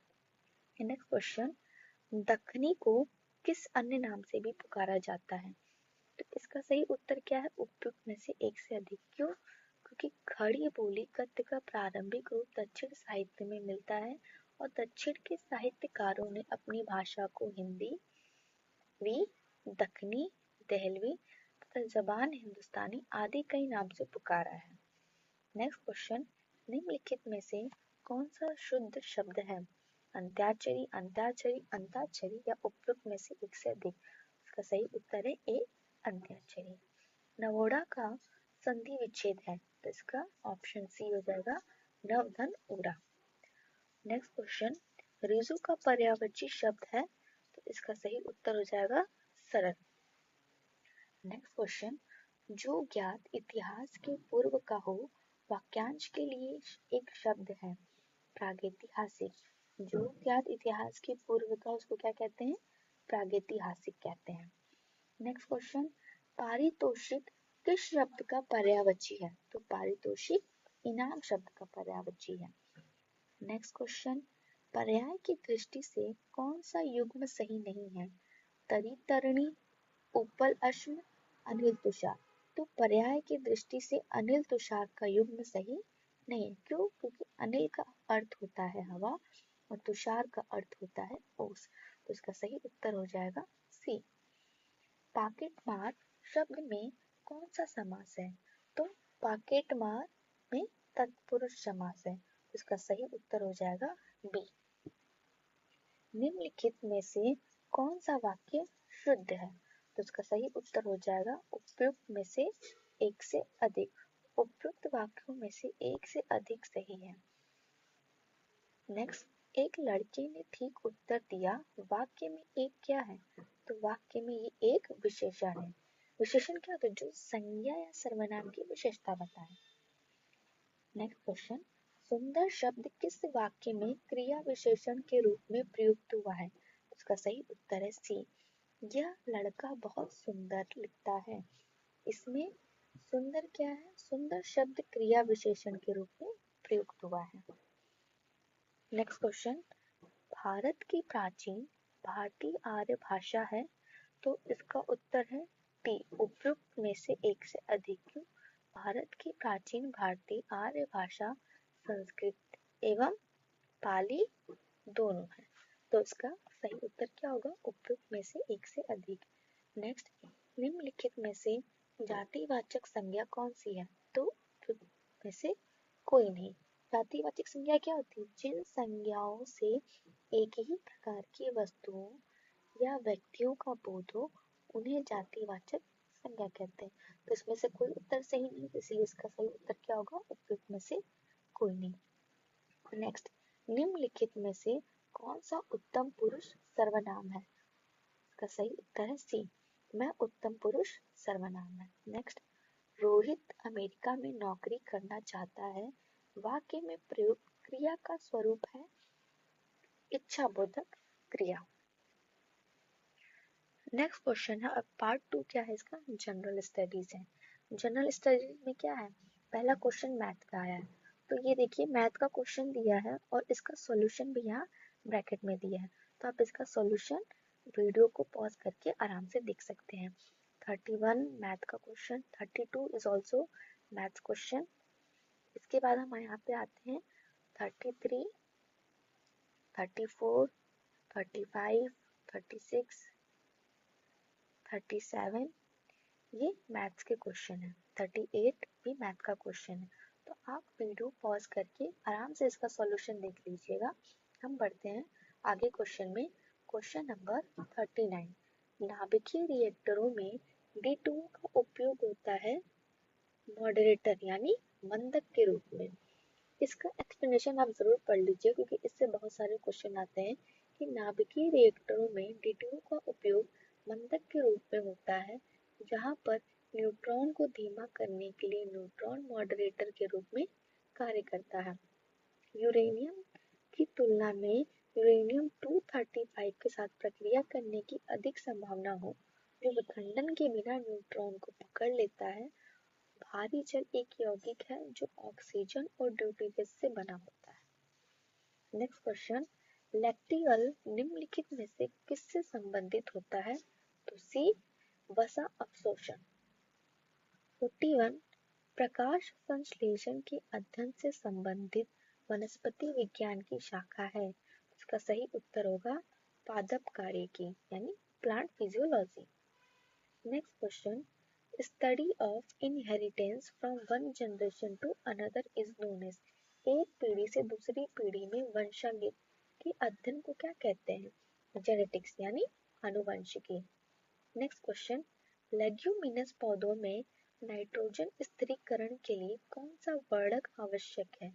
नेक्स्ट क्वेश्चन, दखनी को किस अन्य नाम से भी पुकारा जाता है? तो इसका सही उत्तर क्या है? उपयुक्त में से एक से अधिक। क्यों? क्योंकि खड़ी बोली गद्य का प्रारंभिक रूप दक्षिण साहित्य में मिलता है और दक्षिण के साहित्यकारों ने अपनी भाषा को हिंदी, दखनी, दहलवी तथा जबान हिंदुस्तानी आदि कई नाम से पुकारा है। नेक्स्ट क्वेश्चन, निम्नलिखित में से कौन सा शुद्ध शब्द है? अंत्याक्षरी, अंत्याक्षरी, अंताक्षरी या उपयुक्त में से एक से अधिक? इसका सही उत्तर है ए, अंत्याक्षरी। नवोढ़ा का संधि विच्छेद है, तो इसका ऑप्शन सी हो जाएगा, नवधन ओढ़ा। नेक्स्ट क्वेश्चन, रिजु का पर्यायवाची शब्द है, तो इसका सही उत्तर हो जाएगा सरल। नेक्स्ट क्वेश्चन, जो ज्ञात इतिहास के पूर्व का हो वाक्यांश के लिए एक शब्द है प्रागैतिहासिक। जो ज्ञात इतिहास के पूर्व का उसको क्या कहते हैं? प्रागैतिहासिक कहते हैं। नेक्स्ट क्वेश्चन, पारितोषिक किस शब्द का पर्यायवाची है? तो पारितोषिक इनाम शब्द का पर्यायवाची है। नेक्स्ट क्वेश्चन, पर्याय की दृष्टि से कौन सा युग्म सही नहीं है? तरी तरणी, उपल अश्म, अनिल तुषार। तो पर्याय की दृष्टि से अनिल तुषार का युग्म सही नहीं है। क्यों? क्योंकि अनिल का अर्थ होता है हवा और तुषार का अर्थ होता है ओस। तो इसका सही उत्तर हो जाएगा सी। पाकेट मार शब्द में कौन सा समास है? तो पाकेट मार में तत्पुरुष समास है। इसका सही उत्तर हो जाएगा बी। निम्नलिखित में से कौन सा वाक्य शुद्ध है? तो इसका सही उत्तर हो जाएगा उपयुक्त में से एक से अधिक। उपयुक्त वाक्यों में से एक से अधिक सही है। नेक्स्ट, एक लड़के ने ठीक उत्तर दिया वाक्य में एक क्या है? तो वाक्य में ये एक विशेषण है। विशेषण क्या होता है? जो संज्ञा या सर्वनाम की विशेषता बताए। नेक्स्ट क्वेश्चन, सुंदर शब्द किस वाक्य में क्रिया विशेषण के रूप में प्रयुक्त हुआ है? उसका सही उत्तर है सी। यह लड़का बहुत सुंदर लिखता है। इसमें सुंदर क्या है? सुंदर शब्द क्रिया विशेषण के रूप में प्रयुक्त हुआ है। नेक्स्ट क्वेश्चन, भारत की प्राचीन भारतीय आर्य भाषा है, तो इसका उत्तर है टी, उपयुक्त में से एक से अधिक। क्यों? भारत की प्राचीन भारतीय आर्य भाषा संस्कृत एवं पाली दोनों है, तो इसका सही उत्तर क्या होगा? उपयुक्त में से एक से अधिक। नेक्स्ट, निम्नलिखित में से जातिवाचक संज्ञा कौन सी है? तो उपयुक्त में से कोई नहीं। जातिवाचक संज्ञा क्या होती है? जिन संज्ञाओं से एक ही प्रकार की वस्तुओं या व्यक्तियों का बोध हो उन्हें जातिवाचक संज्ञा कहते हैं। तो इसमें से कोई उत्तर सही नहीं, इसलिए इसका सही उत्तर क्या होगा? उपयुक्त में से कोई नहीं। नेक्स्ट, निम्नलिखित में से कौन सा उत्तम पुरुष सर्वनाम है? इसका सही उत्तर है सी, मैं उत्तम पुरुष सर्वनाम है। नेक्स्ट, रोहित अमेरिका में नौकरी करना चाहता है। वाक्य में प्रयुक्त क्रिया का स्वरूप है इच्छाबोधक क्रिया। नेक्स्ट क्वेश्चन है, अब पार्ट 2 क्या है इसका? जनरल स्टडीज है। जनरल स्टडीज में क्या है? पहला क्वेश्चन मैथ का आया है, तो ये देखिए मैथ का क्वेश्चन दिया है और इसका सॉल्यूशन भी यहाँ ब्रैकेट में दिया है, तो आप इसका सॉल्यूशन वीडियो को पॉज करके आराम से देख सकते हैं। 31 मैथ का question, 32 is also maths question. इसके बाद हम यहाँ पे आते हैं 33, 34, 35, 36, 37, ये मैथ्स के क्वेश्चन है। 38 भी मैथ का क्वेश्चन है। तो आप वीडियो पॉज करके आराम से इसका सॉल्यूशन देख लीजिएगा। हम बढ़ते हैं आगे क्वेश्चन में। क्वेश्चन नंबर 39, नाभिकीय रिएक्टरों में D2 का उपयोग होता है मॉडरेटर यानी मंदक के रूप में। इसका एक्सप्लेनेशन आप जरूर पढ़ लीजिए क्योंकि इससे बहुत सारे क्वेश्चन आते हैं कि नाभिकीय रिएक्टरों में D2 का उपयोग मंदक के रूप में होता है, जहां पर न्यूट्रॉन को धीमा करने के लिए न्यूट्रॉन मॉडरेटर के रूप में कार्य करता है। यूरेनियम की तुलना में यूरेनियम 235 के साथ प्रक्रिया करने की अधिक संभावना हो, जो विखंडन के बिना न्यूट्रॉन को पकड़ लेता है। भारी जल एक यौगिक है जो ऑक्सीजन और ड्यूटेरियम से बना होता है। नेक्स्ट क्वेश्चन, लैक्टियल निम्नलिखित में से किससे संबंधित होता है? तो सी वसा अवशोषण। 41 प्रकाश संश्लेषण के अध्ययन से संबंधित वनस्पति विज्ञान की शाखा है। इसका सही उत्तर होगा पादप कार्य की यानी plant physiology. Next question, study of inheritance from one generation to another is known as. एक पीढ़ी से दूसरी पीढ़ी में वंशांगित के अध्ययन को क्या कहते हैं? जेनेटिक्स यानी आनुवंशिकी। नेक्स्ट क्वेश्चन, लेग्यूमिनस पौधों में नाइट्रोजन स्थिरीकरण के लिए कौन सा वर्णक आवश्यक है?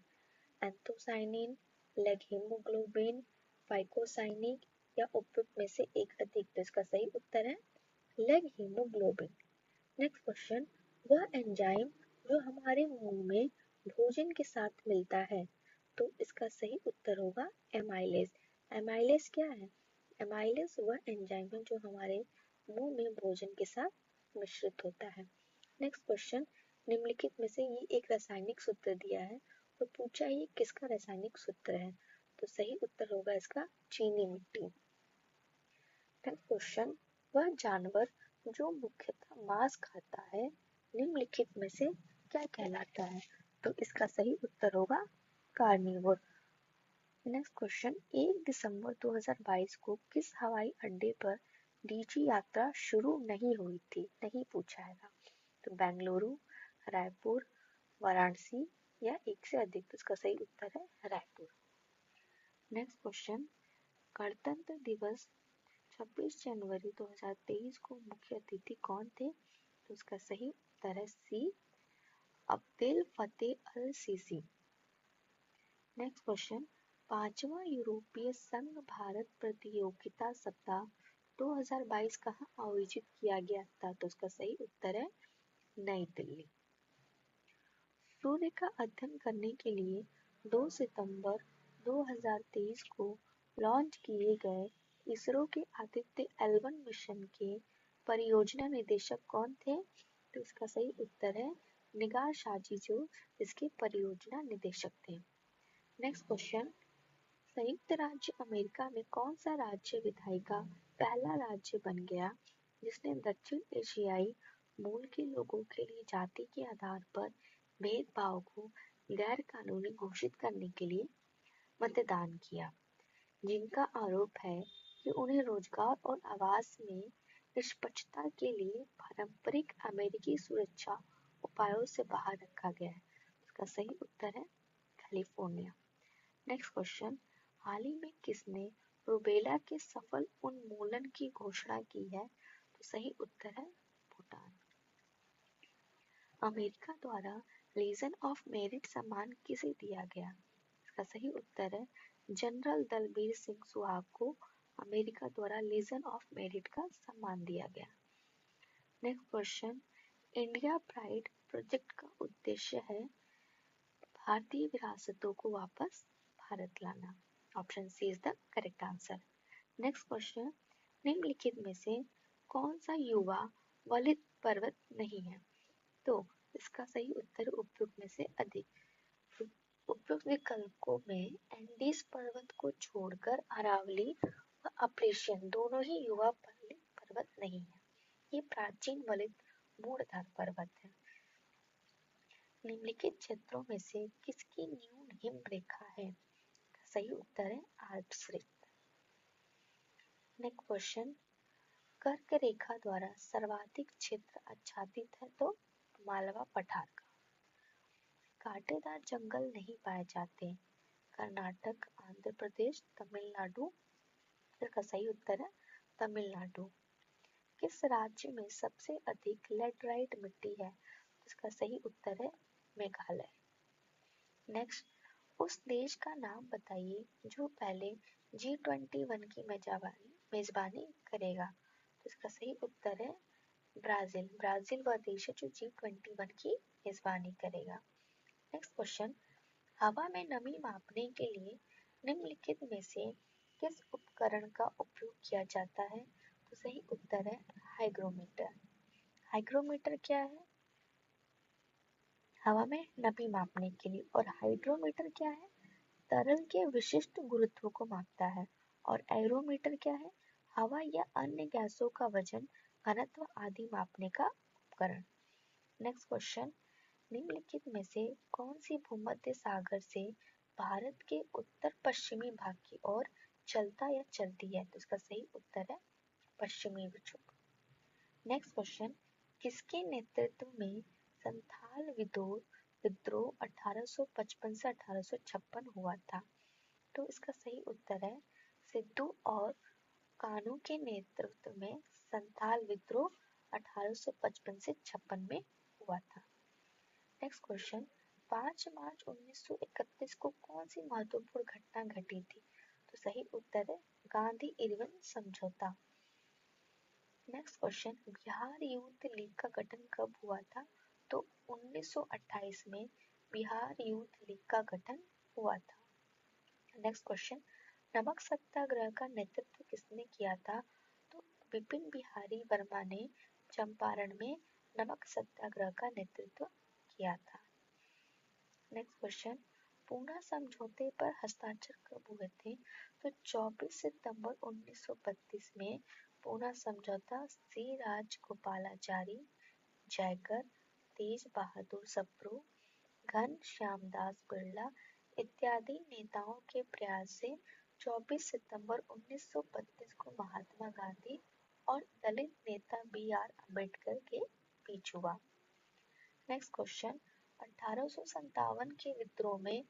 एंथोसाइनिन, लेग हीमोग्लोबिन, फाइकोसाइनिक या उपयुक्त में से एक अधिक? तो इसका सही उत्तर है लेग हीमोग्लोबिन। नेक्स्ट क्वेश्चन, वह एंजाइम जो हमारे मुंह में भोजन के साथ मिलता है? तो इसका सही उत्तर होगा एमाइलेज। एमाइलेज क्या है? एमाइलेज वह एंजाइम है जो हमारे मुंह में भोजन के साथ मिश्रित होता है। नेक्स्ट क्वेश्चन, निम्नलिखित में से ये एक रासायनिक सूत्र दिया है और पूछा ये किसका रासायनिक सूत्र है? तो सही उत्तर होगा इसका चीनी मिट्टी। नेक्स्ट क्वेश्चन, वह जानवर जो मुख्यतः मांस खाता है निम्नलिखित में से क्या कहलाता है? तो इसका सही उत्तर होगा कार्निवोर। नेक्स्ट क्वेश्चन, 1 दिसंबर 2022 को किस हवाई अड्डे पर डीजी यात्रा शुरू नहीं हुई थी? नहीं पूछा है। तो बेंगलुरु, रायपुर, वाराणसी या एक से अधिक? तो इसका सही उत्तर है रायपुर। नेक्स्ट क्वेश्चन, गणतंत्र दिवस 26 जनवरी 2023 को मुख्य अतिथि कौन थे? तो इसका सही उत्तर है सी अब्देल फतेह अल सीसी। नेक्स्ट क्वेश्चन, 5वां यूरोपीय संघ भारत प्रतियोगिता सप्ताह 2022 कहाँ आयोजित किया गया था? तो इसका सही उत्तर है नई दिल्ली। सूर्य का अध्ययन करने के लिए 2 सितंबर 2023 को लॉन्च किए गए इसरो के आदित्य L1 मिशन के परियोजना निदेशक कौन थे? तो इसका सही उत्तर है निगार शाजी जो इसके परियोजना निदेशक थे। नेक्स्ट क्वेश्चन, संयुक्त राज्य अमेरिका में कौन सा राज्य विधायी का पहला राज्य बन गया जिसने दक्षिण एशियाई मूल के लोगों के लिए जाति के आधार पर भेदभाव को गैर कानूनी घोषित करने के लिए मतदान किया, जिनका आरोप है कि उन्हें रोजगार और आवास में निष्पक्षता के लिए पारंपरिक अमेरिकी सुरक्षा उपायों से बाहर रखा गया है? इसका सही उत्तर है कैलिफोर्निया। नेक्स्ट क्वेश्चन, हाल ही में किसने रूबेला के सफल उन्मूलन की घोषणा की है? तो सही उत्तर है भूटान। अमेरिका द्वारा लीजन ऑफ मेरिट सम्मान किसे दिया गया? इसका सही उत्तर है जनरल दलबीर सिंह सुहाग को अमेरिका द्वारा लीजन ऑफ मेरिट का सम्मान दिया गया। Next question, India pride project का उद्देश्य है भारतीय विरासतों को वापस भारत लाना। Option C is the correct answer. Next question, निम्नलिखित में से कौन सा युवा वलित पर्वत नहीं है? तो इसका सही उत्तर उपयुक्त में से अधिक। उपयुक्त विकल्पों में एंडीज पर्वत को छोड़कर अरावली व अप्रेशियन दोनों ही युवा वलित पर्वत नहीं है। ये प्राचीन वलित मूढ़धार पर्वत है। निम्नलिखित क्षेत्रों में से किसकी न्यून हिम रेखा है? सही उत्तर है आल्प्स रेखा। नेक्स्ट क्वेश्चन, कर्क रेखा द्वारा सर्वाधिक क्षेत्र आच्छादित है? तो मालवा पठार का। कांटेदार जंगल नहीं पाए जाते? कर्नाटक, आंध्र प्रदेश, तमिलनाडु? इसका सही उत्तर है तमिलनाडु। किस राज्य में सबसे अधिक लेटराइट मिट्टी है? इसका सही उत्तर है मेघालय। नेक्स्ट, उस देश का नाम बताइए जो पहले G21 की मेजबानी करेगा। तो इसका सही उत्तर है ब्राजील। ब्राजील वह देश है जो G21 की मेजबानी करेगा। नेक्स्ट क्वेश्चन, हवा में नमी मापने के लिए निम्नलिखित में से किस उपकरण का उपयोग किया जाता है? तो सही उत्तर है हाइग्रोमीटर। हाइग्रोमीटर क्या है? हवा में नमी मापने के लिए। और हाइड्रोमीटर क्या है? तरल के विशिष्ट गुरुत्व को मापता है और एरोमीटर क्या है? हवा या अन्य गैसों का वजन, घनत्व आदि मापने का उपकरण। नेक्स्ट क्वेश्चन, निम्नलिखित में से कौन सी भूमध्य सागर से भारत के उत्तर पश्चिमी भाग की ओर चलता या चलती है? तो इसका सही उत्तर है पश्चिमी विक्षोभ। नेक्स्ट क्वेश्चन, किसके नेतृत्व में संथाल विद्रोह 1855 से 1856 हुआ था? तो इसका सही उत्तर है सिद्धू और कानू के नेतृत्व में संथाल विद्रोह 1855 से 56 में हुआ था। नेक्स्ट क्वेश्चन, 5 मार्च 1931 को कौन सी महत्वपूर्ण घटना घटी थी? तो सही उत्तर है गांधी इरविन समझौता। Next question, Bihar youth league का गठन कब हुआ था? तो 1928 में बिहार यूथ लीग का गठन हुआ था। नेक्स्ट क्वेश्चन, नमक सत्याग्रह का नेतृत्व किसने किया था? तो विपिन बिहारी वर्मा ने चंपारण में नमक सत्याग्रह का नेतृत्व किया था। नेक्स्ट क्वेश्चन, पूना समझौते पर हस्ताक्षर कब हुए थे? तो 24 सितंबर 1932 में पूना समझौता सी राजगोपालाचारी, जयकर, तेज बहादुर सप्रू, घन श्यामदास बिरला इत्यादि नेताओं के प्रयास से 24 सितंबर 1932 को महात्मा गांधी और दलित नेता बी.आर. अम्बेडकर के बीच हुआ। नेक्स्ट क्वेश्चन, 1857 के विद्रोह में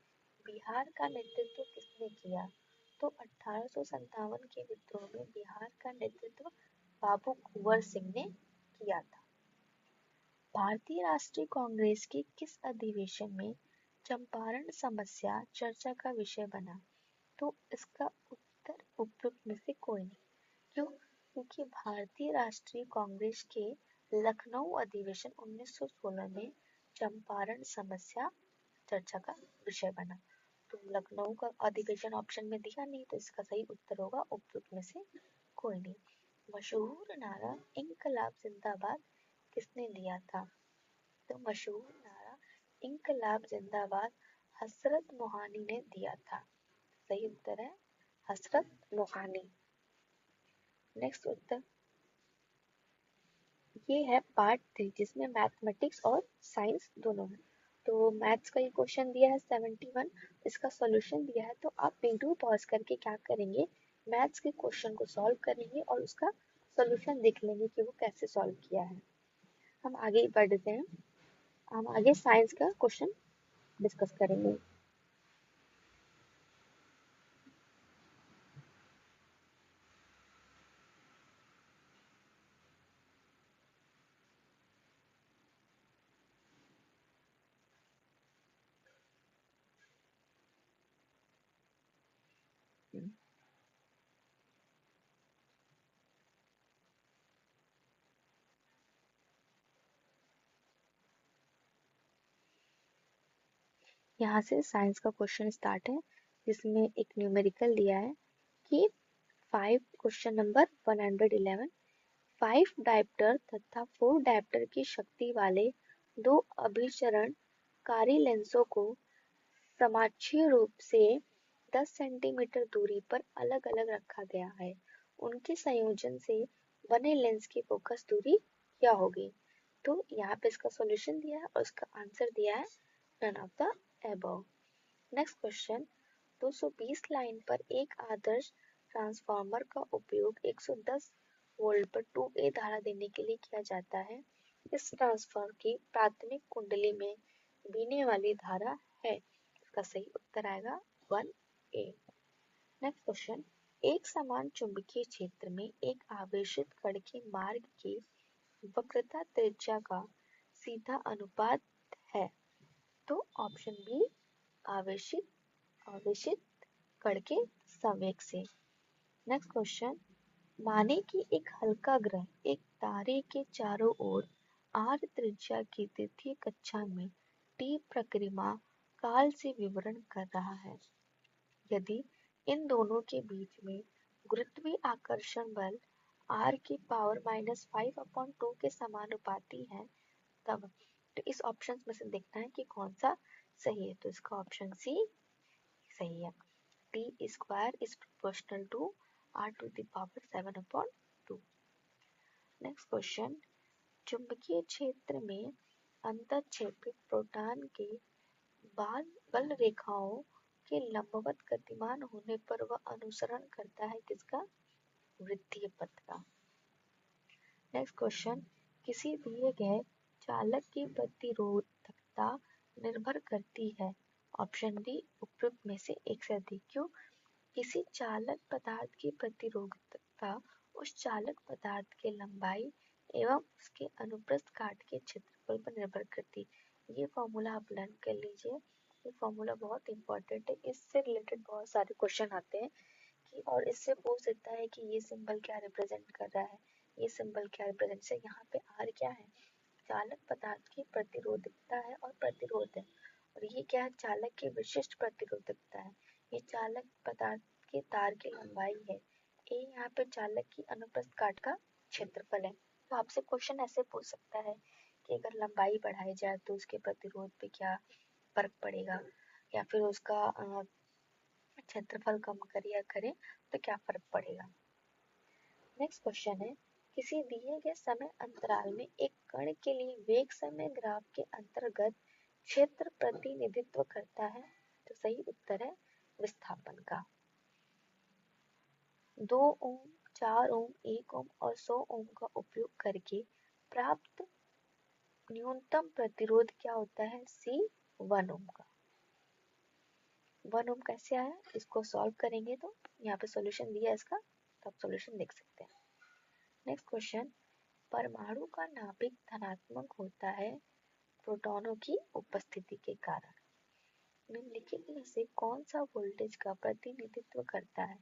बिहार का नेतृत्व किसने किया? तो 1857 के विद्रोह में बिहार का नेतृत्व बाबू कुंवर सिंह ने किया था। भारतीय राष्ट्रीय कांग्रेस के किस अधिवेशन में चंपारण समस्या चर्चा का विषय बना? तो इसका उत्तर उपयुक्त में से कोई नहीं। क्यों? क्योंकि भारतीय राष्ट्रीय कांग्रेस के लखनऊ अधिवेशन 1916 में चंपारण समस्या चर्चा का विषय बना। तो लखनऊ का अधिवेशन ऑप्शन में दिया नहीं, तो इसका सही उत्तर होगा उपयुक्त में से कोई नहीं। मशहूर नारा इंकलाब जिंदाबाद किसने दिया था? तो मशहूर नारा इंकलाब जिंदाबाद हसरत मोहानी ने दिया था। सही उत्तर है हसरत मोहानी। नेक्स्ट उत्तर, ये है पार्ट 3 जिसमें मैथमेटिक्स और साइंस दोनों है। तो मैथ्स का ये क्वेश्चन दिया है 71, इसका सॉल्यूशन दिया है। तो आप वीडियो पॉज करके क्या करेंगे, मैथ्स के क्वेश्चन को सॉल्व करेंगे और उसका सॉल्यूशन देख लेंगे कि वो कैसे सॉल्व किया है। हम आगे बढ़ते हैं, हम आगे साइंस का क्वेश्चन डिस्कस करेंगे। यहाँ से साइंस का क्वेश्चन स्टार्ट है, जिसमें एक न्यूमेरिकल दिया है कि 5 क्वेश्चन नंबर 111, 5 डायप्टर तथा 4 डायप्टर की शक्ति वाले दो अभिसरणकारी लेंसों को समाक्षीय रूप से 10 सेंटीमीटर दूरी पर अलग अलग रखा गया है। उनके संयोजन से बने लेंस की फोकस दूरी क्या होगी? तो यहाँ पे इसका सॉल्यूशन दिया है और इसका आंसर दिया है none of the above। Next question, 220 line पर एक आदर्श ट्रांसफार्मर का उपयोग 110 वोल्ट पर 2A धारा देने के लिए किया जाता है। इस ट्रांसफार्मर की प्राथमिक कुंडली में बीने वाली धारा है। इसका सही उत्तर आएगा 1A। नेक्स्ट क्वेश्चन, एक समान चुंबकीय क्षेत्र में एक आवेशित कण के मार्ग की वक्रता त्रिज्या का सीधा अनुपात है। तो ऑप्शन बी आवेशित कण के संवेग से। नेक्स्ट क्वेश्चन, माने कि एक हल्का ग्रह एक तारे के चारों ओर r त्रिज्या की द्वितीय कक्षा में t प्रक्रिया काल से विवरण कर रहा है। यदि इन दोनों के बीच में गुरुत्वीय आकर्षण बल r की पावर -5/2 के समानुपाती है, तब तो इस ऑप्शन में से देखना है कि कौन सा सही है। तो इसका ऑप्शन सी सही है। t square is proportional to r⁴ next question, चुंबकीय क्षेत्र में अंतःक्षेपित प्रोटॉन के बल रेखाओं के लंबवत गतिमान होने पर वह अनुसरण करता है किसका? वृत्तीय पथ का। नेक्स्ट क्वेश्चन, किसी दिए गए चालक की प्रतिरोधकता निर्भर करती है ऑप्शन डी उपयुक्त में से एक से अधिक। क्यों? किसी चालक पदार्थ की प्रतिरोधकता उस चालक पदार्थ के लंबाई एवं उसके अनुप्रस्थ काट के क्षेत्रफल पर निर्भर करती। ये फॉर्मूला आप लर्न कर लीजिए, ये फॉर्मूला बहुत इंपॉर्टेंट है, इससे रिलेटेड बहुत सारे क्वेश्चन आते हैं कि और इससे पूछ सकता है कि ये सिंबल क्या रिप्रेजेंट कर रहा है, ये सिंबल क्या रिप्रेजेंट से यहाँ पे आर क्या है, चालक पदार्थ की प्रतिरोधकता है और प्रतिरोध है, और ये क्या है, चालक की विशिष्ट प्रतिरोधकता है, ये चालक पदार्थ के तार की लंबाई है, ये यहाँ पे चालक की अनुप्रस्थ काट का क्षेत्रफल है। तो आपसे क्वेश्चन ऐसे पूछ सकता है कि अगर लंबाई बढ़ाई जाए तो उसके प्रतिरोध पे क्या फर्क पड़ेगा, या फिर उसका क्षेत्रफल कम करें तो क्या फर्क पड़ेगा। नेक्स्ट क्वेश्चन है, किसी दिए गए समय अंतराल में एक कण के लिए वेग समय ग्राफ के अंतर्गत क्षेत्र प्रतिनिधित्व करता है। तो सही उत्तर है विस्थापन का। 2 ओम, 4 ओम, 1 ओम और 100 ओम का उपयोग करके प्राप्त न्यूनतम प्रतिरोध क्या होता है? सी 1 ओम का। 1 ओम कैसे आया, इसको सॉल्व करेंगे तो यहाँ पे सॉल्यूशन दिया है इसका, तो आप सॉल्यूशन देख सकते हैं। नेक्स्ट क्वेश्चन, परमाणु का नाभिक धनात्मक होता है प्रोटॉनों की उपस्थिति के कारण। निम्नलिखित में से कौन सा वोल्टेज का प्रतिनिधित्व करता है?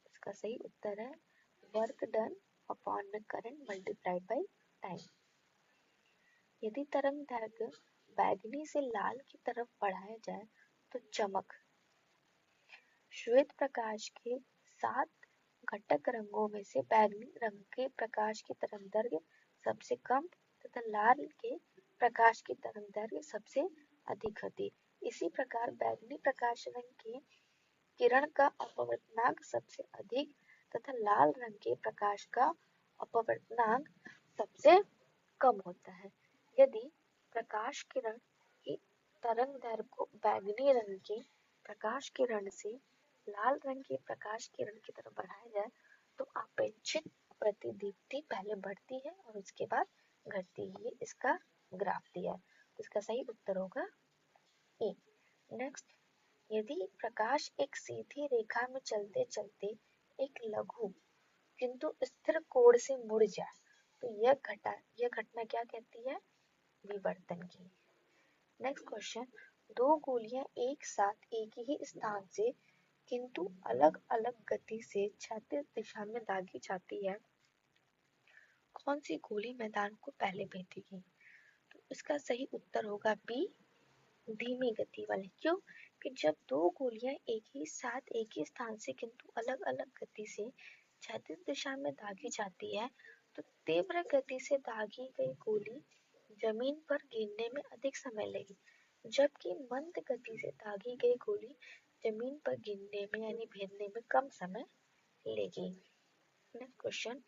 इसका सही उत्तर है वर्क डन अपॉन में करंट मल्टीप्लाइड बाय टाइम। यदि तरंग दैर्घ्य बैंगनी से लाल की तरफ बढ़ाया जाए तो चमक श्वेत प्रकाश के 7 घटक रंगों में से बैंगनी रंग के प्रकाश की तरंगदैर्घ्य सबसे कम तथा लाल के प्रकाश की तरंगदैर्घ्य सबसे अधिक होती। इसी प्रकार बैंगनी प्रकाश रंग के किरण का अपवर्तनांक सबसे अधिक तथा लाल रंग के प्रकाश का अपवर्तनांक सबसे कम होता है। यदि प्रकाश किरण की तरंगदैर्घ्य को बैंगनी रंग के प्रकाश किरण से लाल रंग के प्रकाश किरण की तरफ बढ़ाया जाए तो अपेक्षित प्रतिदीप्ति पहले बढ़ती है और उसके बाद घटती है। इसका ग्राफ दिया है, इसका सही उत्तर होगा ए। नेक्स्ट, यदि प्रकाश एक सीधी रेखा में चलते चलते एक लघु किंतु स्थिर कोण से मुड़ जाए तो यह घटना क्या कहती है? विवर्तन की। नेक्स्ट क्वेश्चन, दो गोलियां एक साथ एक ही स्थान से किंतु अलग अलग गति से क्षैतिज दिशा में दागी जाती है, कौन सी गोली मैदान को पहले भेजेगी? तो इसका सही उत्तर होगा बी धीमी गति वाली। क्यों कि जब दो गोलियां एक ही साथ एक ही स्थान से किंतु अलग अलग गति से क्षैतिज दिशा में दागी जाती है तो तीव्र गति से दागी गई गोली जमीन पर गिरने में अधिक समय लेगी, जबकि मंद गति से दागी गई गोली जमीन पर गिरने में यानी भेदने में कम समय लेगी। नेक्स्ट क्वेश्चन,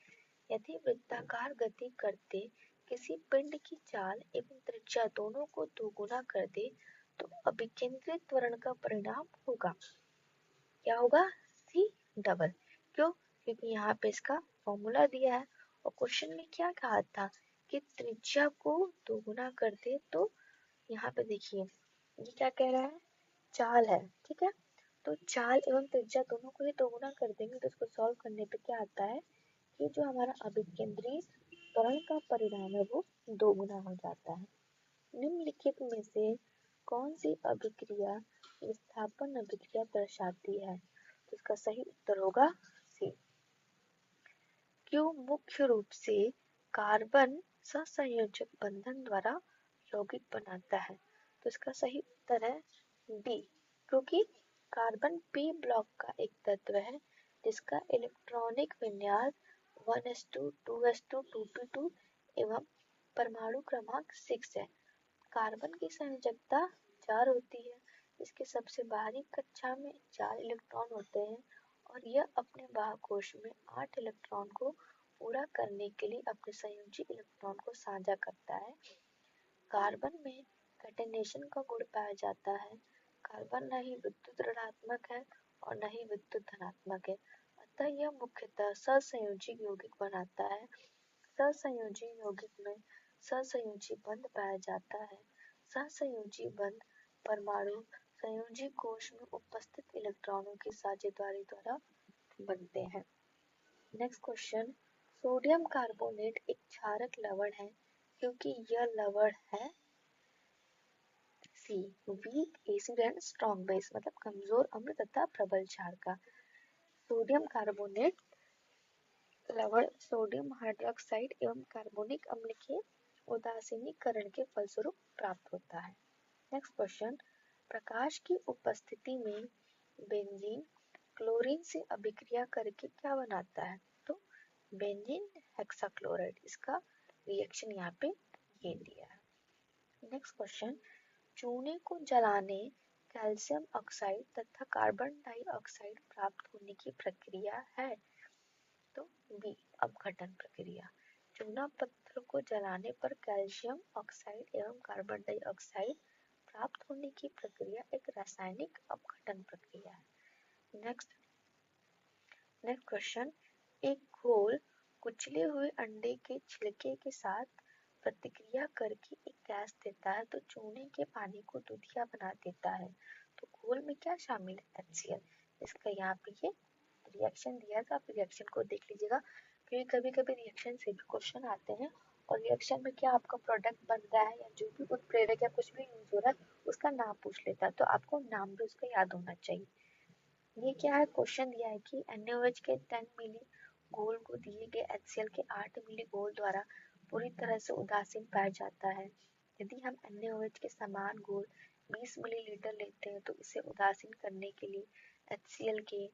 यदि वृत्ताकार गति करते किसी पिंड की चाल एवं त्रिज्या दोनों को दोगुना कर दे तो अभिकेंद्रित त्वरण का परिणाम होगा क्या होगा? C double. क्यों? क्योंकि यहाँ पे इसका फॉर्मूला दिया है और क्वेश्चन में क्या कहा था कि त्रिज्या को दोगुना कर दे, तो यहाँ पे देखिए ये क्या कह रहा है, चाल है, ठीक है, तो चाल एवं त्रिज्या दोनों को ही दोगुना कर देंगे तो इसको सॉल्व करने पे क्या आता है कि जो हमारा अभिकेंद्रित त्वरण का परिणाम है वो दोगुना हो जाता है। निम्नलिखित में से कौन सी अभिक्रिया विस्थापन अभिक्रिया दर्शाती है? तो इसका सही उत्तर होगा सी। क्यों मुख्य रूप से कार्बन सहसंयोजक बंधन द्वारा यौगिक बनाता है? तो इसका सही उत्तर है बी, क्योंकि कार्बन पी ब्लॉक का एक तत्व है जिसका इलेक्ट्रॉनिक विन्यास 1s2 2s2 2p2 एवं परमाणु क्रमांक 6 है। कार्बन की संयोजकता 4 होती है इसके सबसे बाहरी कक्षा में 4 इलेक्ट्रॉन होते हैं और यह अपने बाह्यकोश में 8 इलेक्ट्रॉन को पूरा करने के लिए अपने संयोजी इलेक्ट्रॉन को साझा करता है। कार्बन में कैटेनेशन का गुण पाया जाता है। कार्बन न ही विद्युत ऋणात्मक है और न ही विद्युत धनात्मक है, अतः यह मुख्यतः सहसंयोजी यौगिक बनाता है। सहसंयोजी यौगिक में सहसंयोजी बंध पाया जाता है। सहसंयोजी बंध परमाणु संयोजी कोश में उपस्थित इलेक्ट्रॉनों की साझेदारी द्वारा बनते हैं। नेक्स्ट क्वेश्चन, सोडियम कार्बोनेट एक क्षारक लवण है क्योंकि यह लवण है C weak acid and strong base, मतलब कमजोर अम्ल तथा प्रबल क्षार का। सोडियम कार्बोनेट लवण सोडियम हाइड्रोक्साइड एवं कार्बोनिक अम्ल के उदासीनीकरण के फलस्वरूप प्राप्त होता है। नेक्स्ट क्वेश्चन, प्रकाश की उपस्थिति में बेंजीन क्लोरीन से अभिक्रिया करके क्या बनाता है? तो बेंजीन हेक्साक्लोराइड, इसका रिएक्शन यहाँ पे ये दिया है। नेक्स्ट क्वेश्चन, चूने को जलाने कैल्शियम ऑक्साइड तथा कार्बन डाइऑक्साइड प्राप्त होने की प्रक्रिया है? तो बी अपघटन प्रक्रिया। चूना पत्थर को जलाने पर कैल्शियम ऑक्साइड एवं कार्बन डाइऑक्साइड प्राप्त होने की प्रक्रिया एक रासायनिक अपघटन प्रक्रिया है। नेक्स्ट क्वेश्चन, एक घोल कुचले हुए अंडे के छिलके के साथ प्रतिक्रिया करके एक गैस देता है तो चूने के पानी को दूधिया बना देता है, तो घोल में क्या शामिल है? HCl। इसका यहाँ पे ये रिएक्शन दिया था, आप रिएक्शन को देख लीजिएगा क्योंकि कभी कभी रिएक्शन से भी क्वेश्चन आते हैं और रिएक्शन में क्या आपका प्रोडक्ट बन रहा है या जो भी उत्प्रेरक या कुछ भी यूज हो रहा है उसका नाम पूछ लेता है, तो आपको नाम भी उसका याद होना चाहिए। ये क्या है, क्वेश्चन दिया है कि NaOH के 10 मिली घोल को दिए गए HCl के 8 मिली घोल द्वारा पूरी तरह से उदासीन पाया जाता है। यदि हम NaOH के समान घोल 20 मिलीलीटर लेते हैं तो इसे उदासीन करने के लिए HCl के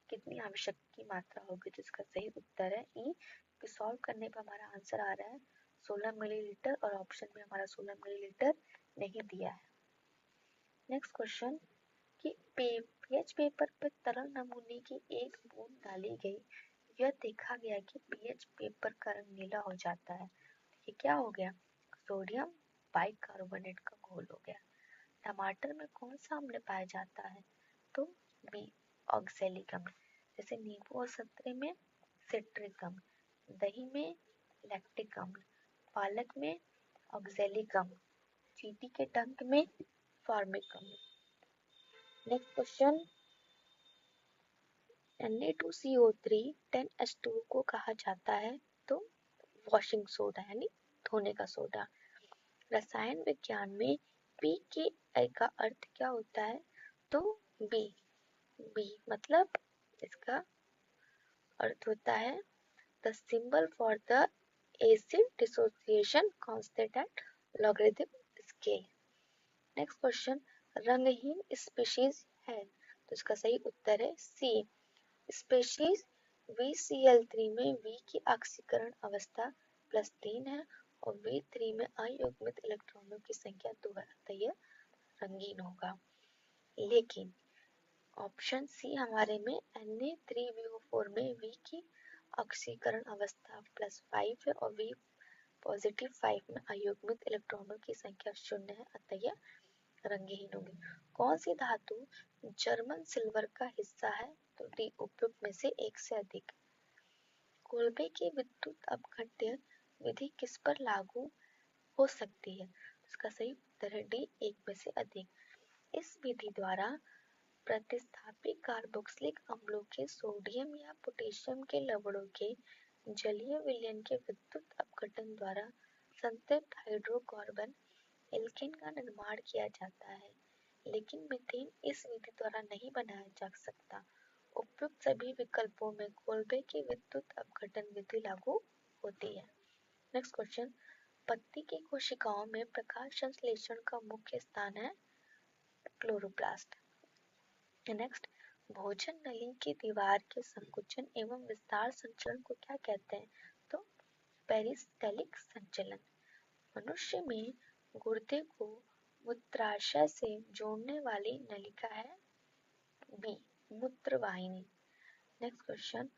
कितनी आवश्यक की मात्रा होगी? जिसका सही उत्तर है ई, कि सॉल्व करने पर हमारा आंसर आ रहा है 16 मिलीलीटर और ऑप्शन में हमारा 16 मिलीलीटर नहीं दिया है। नेक्स्ट क्वेश्चन, कि पीएच पेपर पर तरल नमूने की एक बूंद डाली गई, यह देखा गया कि पीएच पेपर का रंग नीला हो जाता है, ये क्या हो गया? सोडियम बाइकार्बोनेट का घोल हो गया। टमाटर में कौन सा अम्ल पाया जाता है? तो बी ऑक्सैलिक अम्ल, जैसे नींबू और संतरे में सिट्रिक अम्ल, दही में लैक्टिक अम्ल, पालक में ऑक्सैलिक अम्ल, चींटी के डंक में फॉर्मिक अम्ल। नेक्स्ट क्वेश्चन, Na2CO3 10H2 को कहा जाता है? तो वॉशिंग सोडा यानी धोने का सोडा। रसायन विज्ञान में pKi का अर्थ क्या होता है? तो बी मतलब इसका अर्थ होता है the symbol for the acid dissociation constant eight logarithm scale. Next question, रंगहीन स्पीशीज है, तो इसका सही उत्तर है सी स्पीशीज। VCl3 में V की ऑक्सीकरण अवस्था +3 है और V3 में अयुग्मित इलेक्ट्रॉनों की संख्या 2 है, तो यह रंगीन होगा। लेकिन ऑप्शन सी हमारे में Na3VO4 में V की ऑक्सीकरण अवस्था +5 है और V पॉजिटिव 5 में अयुग्मित इलेक्ट्रॉनों की संख्या 0 है, अतः यह रंगहीन होंगे। कौन सी धातु जर्मन सिल्वर का हिस्सा है? तो डी उपयुक्त में से एक से अधिक। कोल्बे की विद्युत अपघट्य विधि किस पर लागू हो सकती है? इसका सही उत्तर है डी एक में से अधिक। इस विधि द्वारा प्रतिस्थापी कार्बोक्सिलिक अम्लों के सोडियम या पोटेशियम के लवणों के जलीय विलयन के विद्युत अपघटन द्वारा संतृप्त हाइड्रोकार्बन एल्केन का निर्माण किया जाता है, लेकिन मीथेन इस विधि द्वारा नहीं बनाया जा सकता। उपयुक्त सभी विकल्पों में कोल्बे की विद्युत अपघटन विधि लागू होती है। नेक्स्ट क्वेश्चन, पत्ती की कोशिकाओं में प्रकाश संश्लेषण का मुख्य स्थान है क्लोरोप्लास्ट। नेक्स्ट, भोजन नली की दीवार के संकुचन एवं विस्तार संचलन को क्या कहते हैं? तो पेरिस्टेलिक संचलन। मनुष्य में गुर्दे को मूत्राशय से जोड़ने वाली नलिका है बी मूत्रवाहिनी। नेक्स्ट क्वेश्चन,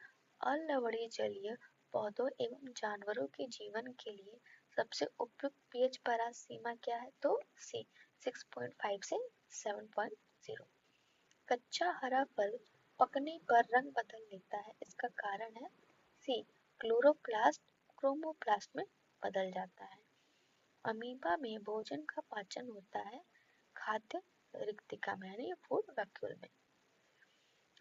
अलवणीय जलीय पौधों एवं जानवरों के जीवन के लिए सबसे उपयुक्त पीएच परास सीमा क्या है? तो सी 6.5 से 7.0। कच्चा हरा फल पकने पर रंग बदल लेता है, इसका कारण है सी क्लोरोप्लास्ट क्रोमोप्लास्ट में बदल जाता है। अमीबा में भोजन का पाचन होता है खाद्य रिक्तिका में यानी फूड वैक्यूल में।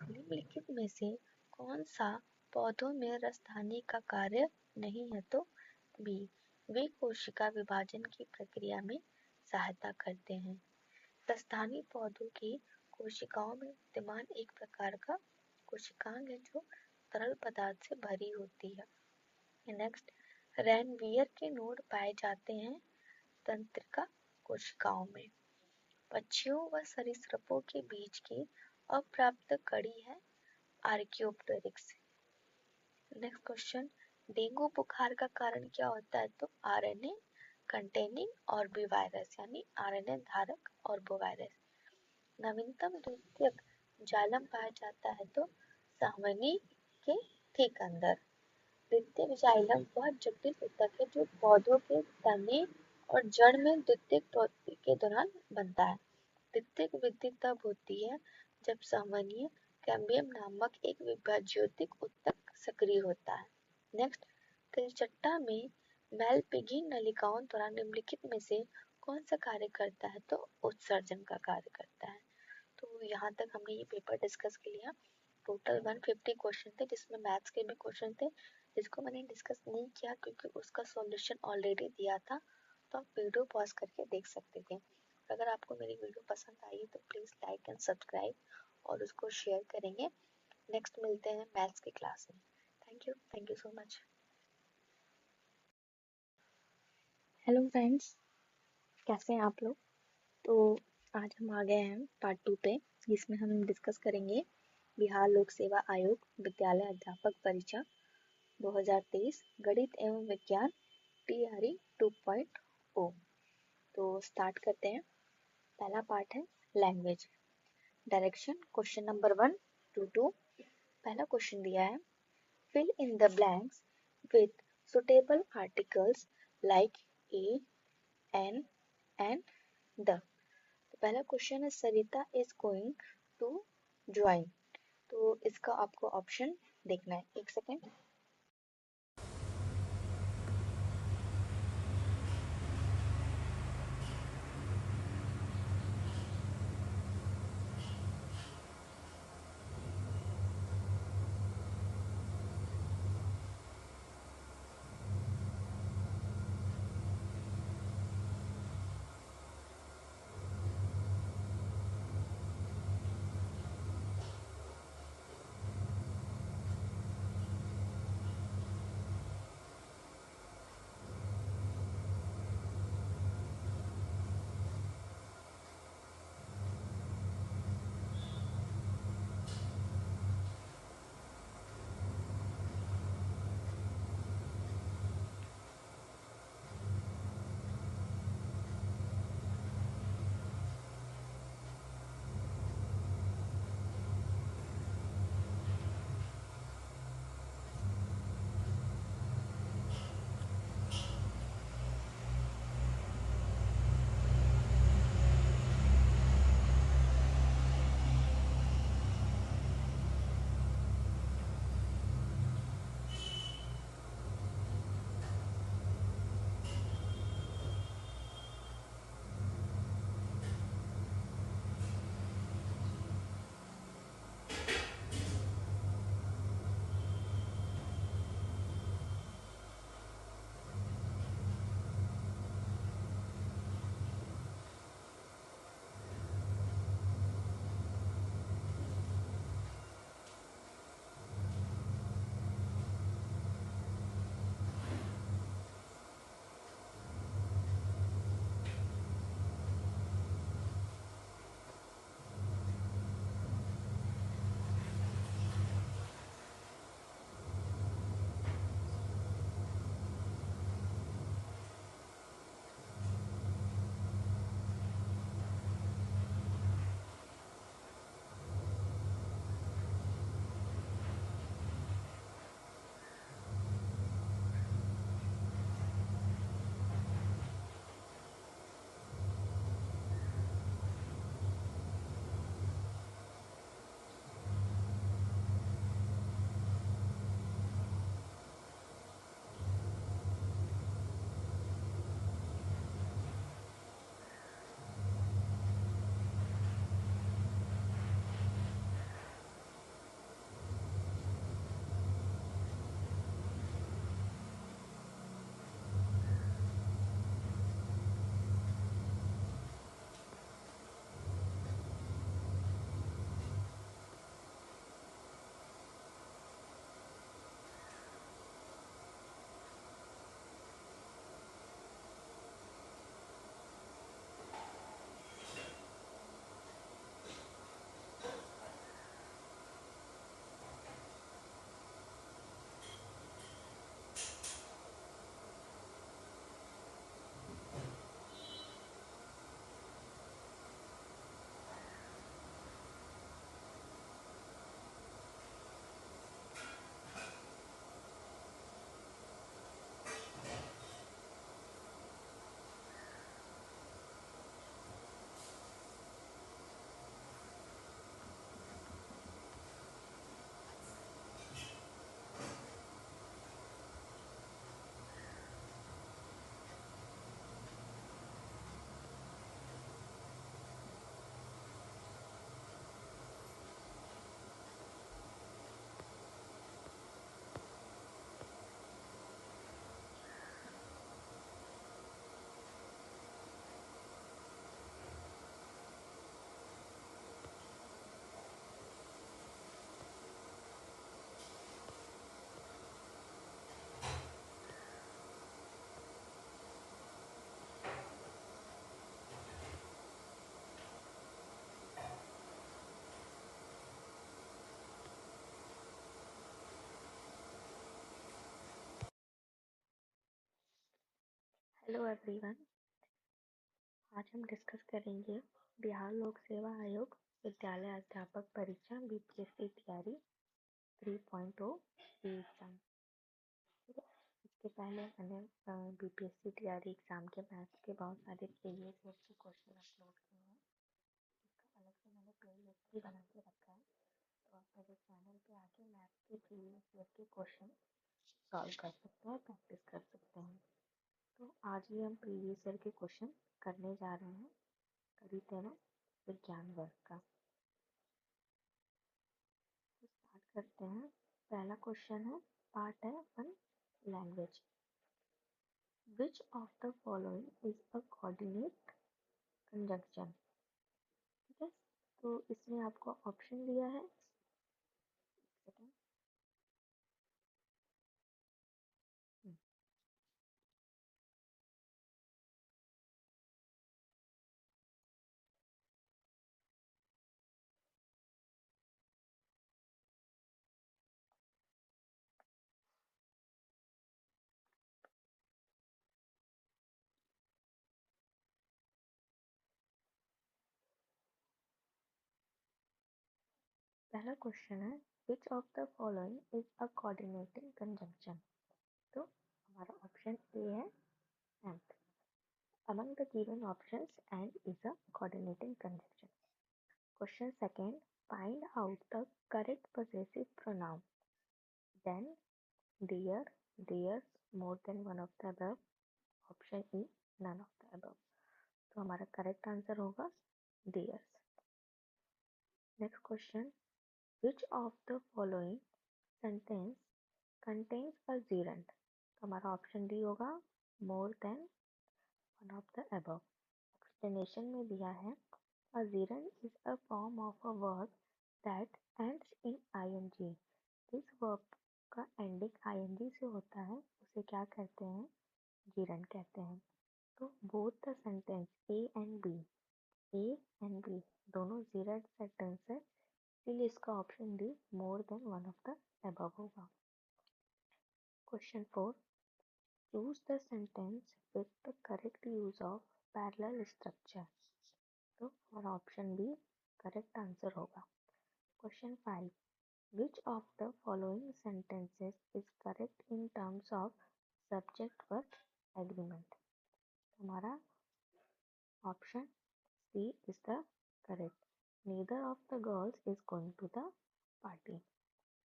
निम्नलिखित में से कौन सा पौधों में रसधानी का कार्य नहीं है? तो बी वे कोशिका विभाजन की प्रक्रिया में सहायता करते हैं। रसधानी पौधों की कोशिकाओं में विद्यमान एक प्रकार का कोशिकांग है जो तरल पदार्थ से भरी होती है। नेक्स्ट, रैनवियर के नोड पाए जाते हैं तंत्रिका कोशिकाओं में। पक्षियों व सरीसृपों के बीच की अप्राप्त कड़ी है आर्कियोप्टेरिक्स। नेक्स्ट क्वेश्चन, डेंगू बुखार का कारण क्या होता है? तो आरएनए कंटेनिंग और बी वायरस यानी आरएनए धारक और बो वायरस। नवीनतम द्वितीयक जालम पाया जाता है तो सावनी के ठीक अंदर। द्वितीयक जाइलम वह जटिल ऊतक है जो पौधों के तने और जड़ में द्वितीयक के दौरान बनता है। द्वितीयक वृद्धि तब होती है जब सामान्य कैम्बियम नामक एक विभाज्योतिक ऊतक सक्रिय होता है। नेक्स्ट, तिलचट्टा में मेलपिगिन नलिकाओं द्वारा निम्नलिखित में से कौन सा कार्य करता है? तो उत्सर्जन का कार्य करता है। तो यहाँ तक हमने ये पेपर डिस्कस कर लिया। टोटल 150 क्वेश्चन थे जिसमें मैथ्स के भी क्वेश्चन थे जिसको मैंने डिस्कस नहीं किया क्योंकि उसका सॉल्यूशन ऑलरेडी दिया था, तो आप वीडियो पॉज करके देख सकते थे। अगर आपको मेरी वीडियो पसंद आई तो प्लीज लाइक एंड सब्सक्राइब और उसको शेयर करेंगे। नेक्स्ट मिलते हैं मैथ्स की क्लास में। Thank you so much. Hello friends, कैसे हैं आप लोग? तो आज हम आ गए हैं पार्ट 2 पे, जिसमें हम डिस्कस करेंगे बिहार लोक सेवा आयोग विद्यालय अध्यापक परीक्षा 2023 गणित एवं विज्ञान TRE 2.0। तो स्टार्ट करते हैं। पहला पार्ट है language direction, question number 1 to 2। पहला क्वेश्चन दिया है, fill in the blanks with suitable articles like a, an, and the। तो पहला क्वेश्चन है सरिता is going to join। तो इसका आपको ऑप्शन देखना है। एक सेकेंड। Hello everyone. आज हम डिस्कस करेंगे बिहार लोक सेवा आयोग विद्यालय अध्यापक परीक्षा बीपीएससी तैयारी 3.0 ई एग्जाम। ठीक है, इसके पहले मैंने बीपीएससी तैयारी एग्जाम के मैथ्स के बहुत सारे प्रीवियस ईयर के क्वेश्चन अपलोड किए हैं। इसका अलग से मैंने प्लेलिस्ट भी बना के रखा है, तो आप मेरे चैनल पे आके मैथ्स के प्रीवियस ईयर के क्वेश्चन सॉल्व कर सकते हैं, प्रैक्टिस कर सकते हैं। तो आज ही हम प्रीवियस ईयर के क्वेश्चन करने जा रहे हैं। कड़ी तेरह विज्ञान वर्ग का। तो स्टार्ट करते हैं। पहला क्वेश्चन है, पार्ट है one, language. Which of the following is a coordinate conjunction. ठीक है, तो इसमें आपको ऑप्शन दिया है। सेकंड, पहला क्वेश्चन है, विच of the following is a coordinating conjunction. तो हमारा ऑप्शन ए है and. Among the given options and is a coordinating conjunction. Question second, find out the correct possessive pronoun. Then, their, theirs, more than one of the above. Option E, none of the above. तो हमारा correct answer होगा theirs. Next question, which of the following sentence contains a gerund? तो हमारा option D होगा more than one of the above. Explanation में दिया है, a gerund is a form of a verb that ends in ing. जिस verb का ending ing से होता है उसे क्या कहते हैं, gerund कहते हैं। तो both the sentence A and B दोनों gerund सेंटेंस है, इसलिए इसका option D more than one of the above होगा। Question 4, choose the sentence with the correct use of parallel structure. तो हमारा ऑप्शन बी करेक्ट आंसर होगा। Question 5, which of the following sentences is correct in terms of subject verb agreement? हमारा option C is the correct. Neither of the girls is going to the party.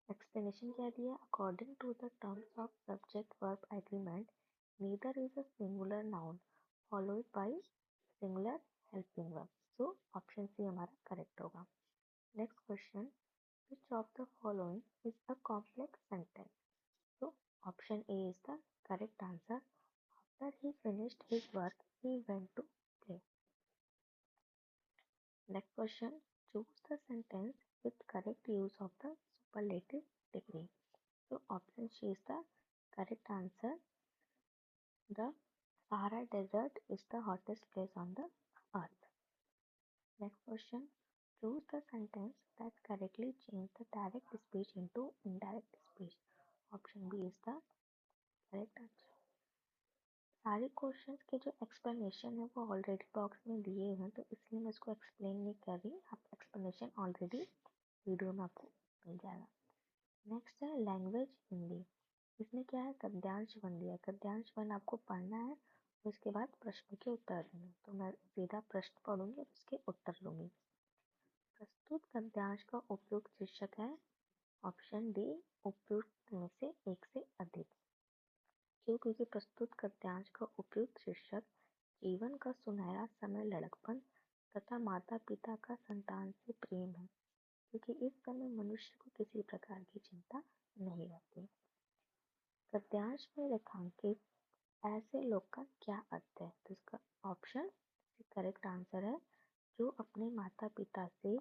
Explanation क्या दिया, according to the terms of subject verb agreement, neither is a singular noun followed by singular helping verb. So option C हमारा correct होगा। Next question, which of the following is a complex sentence? So option A is the correct answer. After he finished his work, he went to play. Next question, choose the sentence with correct use of the superlative degree. So option C is the correct answer. The Sahara Desert is the hottest place on the earth. Next question, choose the sentence that correctly change the direct speech into indirect speech. Option B is the correct answer. सारे questions के जो explanation है वो already box में दिए हैं, तो इसलिए मैं इसको एक्सप्लेन नहीं कर रही, आप एक्सप्लेनेशन ऑलरेडी वीडियो में आपको मिल जाएगा। नेक्स्ट है लैंग्वेज हिंदी। इसमें क्या है, गद्यांश वन दिया, गद्यांश वन आपको पढ़ना है और उसके बाद प्रश्न के उत्तर देंगे। तो मैं सीधा प्रश्न पढ़ूंगी और उसके उत्तर दूंगी। प्रस्तुत गद्यांश का उपयुक्त शीर्षक है ऑप्शन डी, उपयुक्त में से एक से अधिक। क्यों, क्योंकि प्रस्तुत गद्यांश का उपयुक्त शीर्षक जीवन का सुनहरा समय लड़कपन तथा माता पिता का संतान से प्रेम है, क्योंकि इस समय मनुष्य को किसी प्रकार की चिंता नहीं रहती। गद्यांश में रेखांकित ऐसे लोग का क्या अर्थ है, तो इसका ऑप्शन करेक्ट आंसर है, जो अपने माता पिता से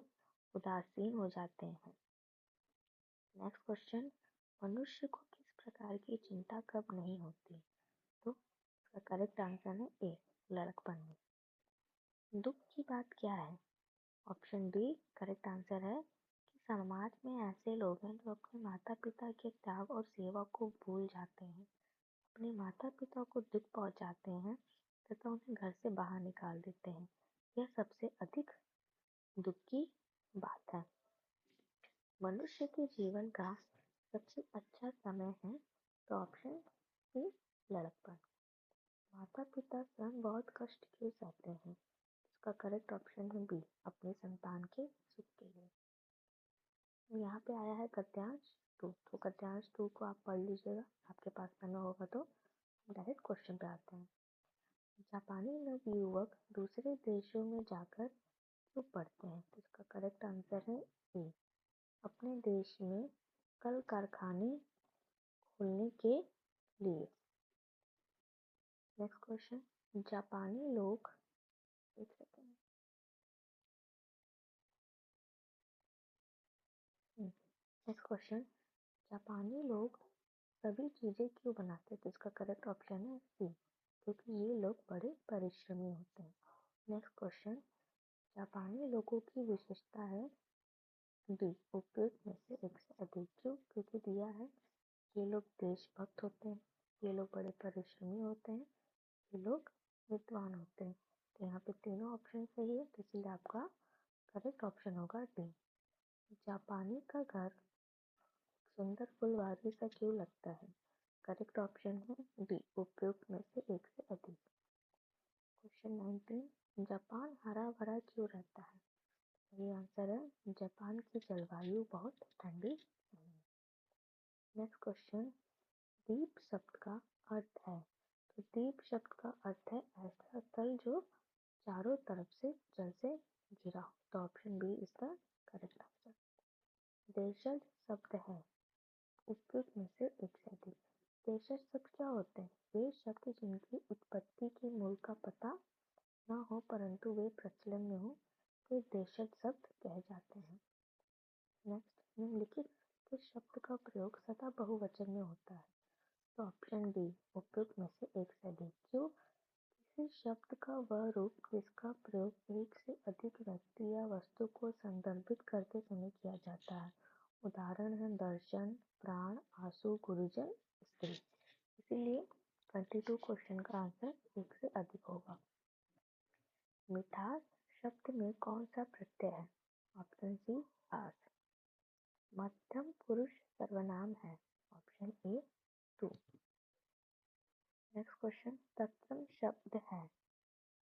उदासीन हो जाते हैं। नेक्स्ट क्वेश्चन, मनुष्य को किस प्रकार की चिंता कब नहीं होती, तो इसका करेक्ट आंसर है ए, लड़कपन में। दुख की बात क्या है, ऑप्शन डी करेक्ट आंसर है कि समाज में ऐसे लोग हैं जो अपने माता पिता के त्याग और सेवा को भूल जाते हैं, अपने माता पिता को दुख पहुंचाते हैं तथा उन्हें घर से बाहर निकाल देते हैं। यह सबसे अधिक दुख की बात है। मनुष्य के जीवन का सबसे अच्छा समय है तो ऑप्शन सी लड़कपन। माता पिता स्वयं बहुत कष्ट क्यों सहते हैं? इसका करेक्ट ऑप्शन है बी, अपने संतान के सुख के लिए। यहाँ पे आया है गद्यांश 2, तो गद्यांश 2 को आप पढ़ लीजिएगा, आपके पास पेन होगा तो। डायरेक्ट क्वेश्चन पे आते हैं। जापानी नवयुवक दूसरे देशों में जाकर क्यों पढ़ते हैं? तो इसका करेक्ट आंसर है ए, अपने देश में कल कारखाने खोलने के लिए। नेक्स्ट क्वेश्चन, जापानी लोग, एक सेकेंड, नेक्स्ट क्वेश्चन, जापानी लोग सभी चीजें क्यों बनाते हैं? तो इसका करेक्ट ऑप्शन है सी, क्योंकि ये लोग बड़े परिश्रमी होते हैं। नेक्स्ट क्वेश्चन, जापानी लोगों की विशेषता है डी, उपयुक्त में से एक से अधिक। क्यों? क्योंकि दिया है ये लोग देशभक्त होते हैं, ये लोग बड़े परिश्रमी होते हैं, ये लोग विद्वान होते हैं। तो यहाँ पे तीनों ऑप्शन सही है, तो इसलिए आपका करेक्ट ऑप्शन होगा डी। जापानी का घर सुंदर फुलवारी सा क्यों लगता है? करेक्ट ऑप्शन है डी, उपयुक्त में से एक से अधिक। क्वेश्चन 19, जापान हरा भरा क्यों रहता है? सही आंसर है जापान की जलवायु बहुत ठंडी नहीं है। नेक्स्ट क्वेश्चन, द्वीप शब्द का अर्थ है? तो द्वीप शब्द का अर्थ है ऐसा स्थल जो चारों तरफ से जल से घिरा हो। तो option B is the correct answer. देशज शब्द है, उपयुक्त में से एक से अधिक। देशज शब्द क्या होते हैं? वे शब्द जिनकी उत्पत्ति के मूल का पता न हो परंतु वे प्रचलन में हो तो देशज शब्द कहे जाते हैं। नेक्स्ट, निम्नलिखित किस शब्द का प्रयोग सदा बहुवचन में होता है? तो ऑप्शन बी, उपयुक्त में से एक से अधिक। क्यों? किसी शब्द का वह रूप जिसका प्रयोग एक से अधिक व्यक्ति या वस्तु को संदर्भित करते समय किया जाता है। उदाहरण है दर्शन, प्राण, आंसू, गुरुजन, स्त्री। इसीलिए 22 क्वेश्चन का आंसर एक से अधिक होगा। मिठास शब्द में कौन सा प्रत्यय है? ऑप्शन सी आस। मध्यम पुरुष सर्वनाम है? ऑप्शन ए टू। नेक्स्ट क्वेश्चन, तत्सम शब्द है?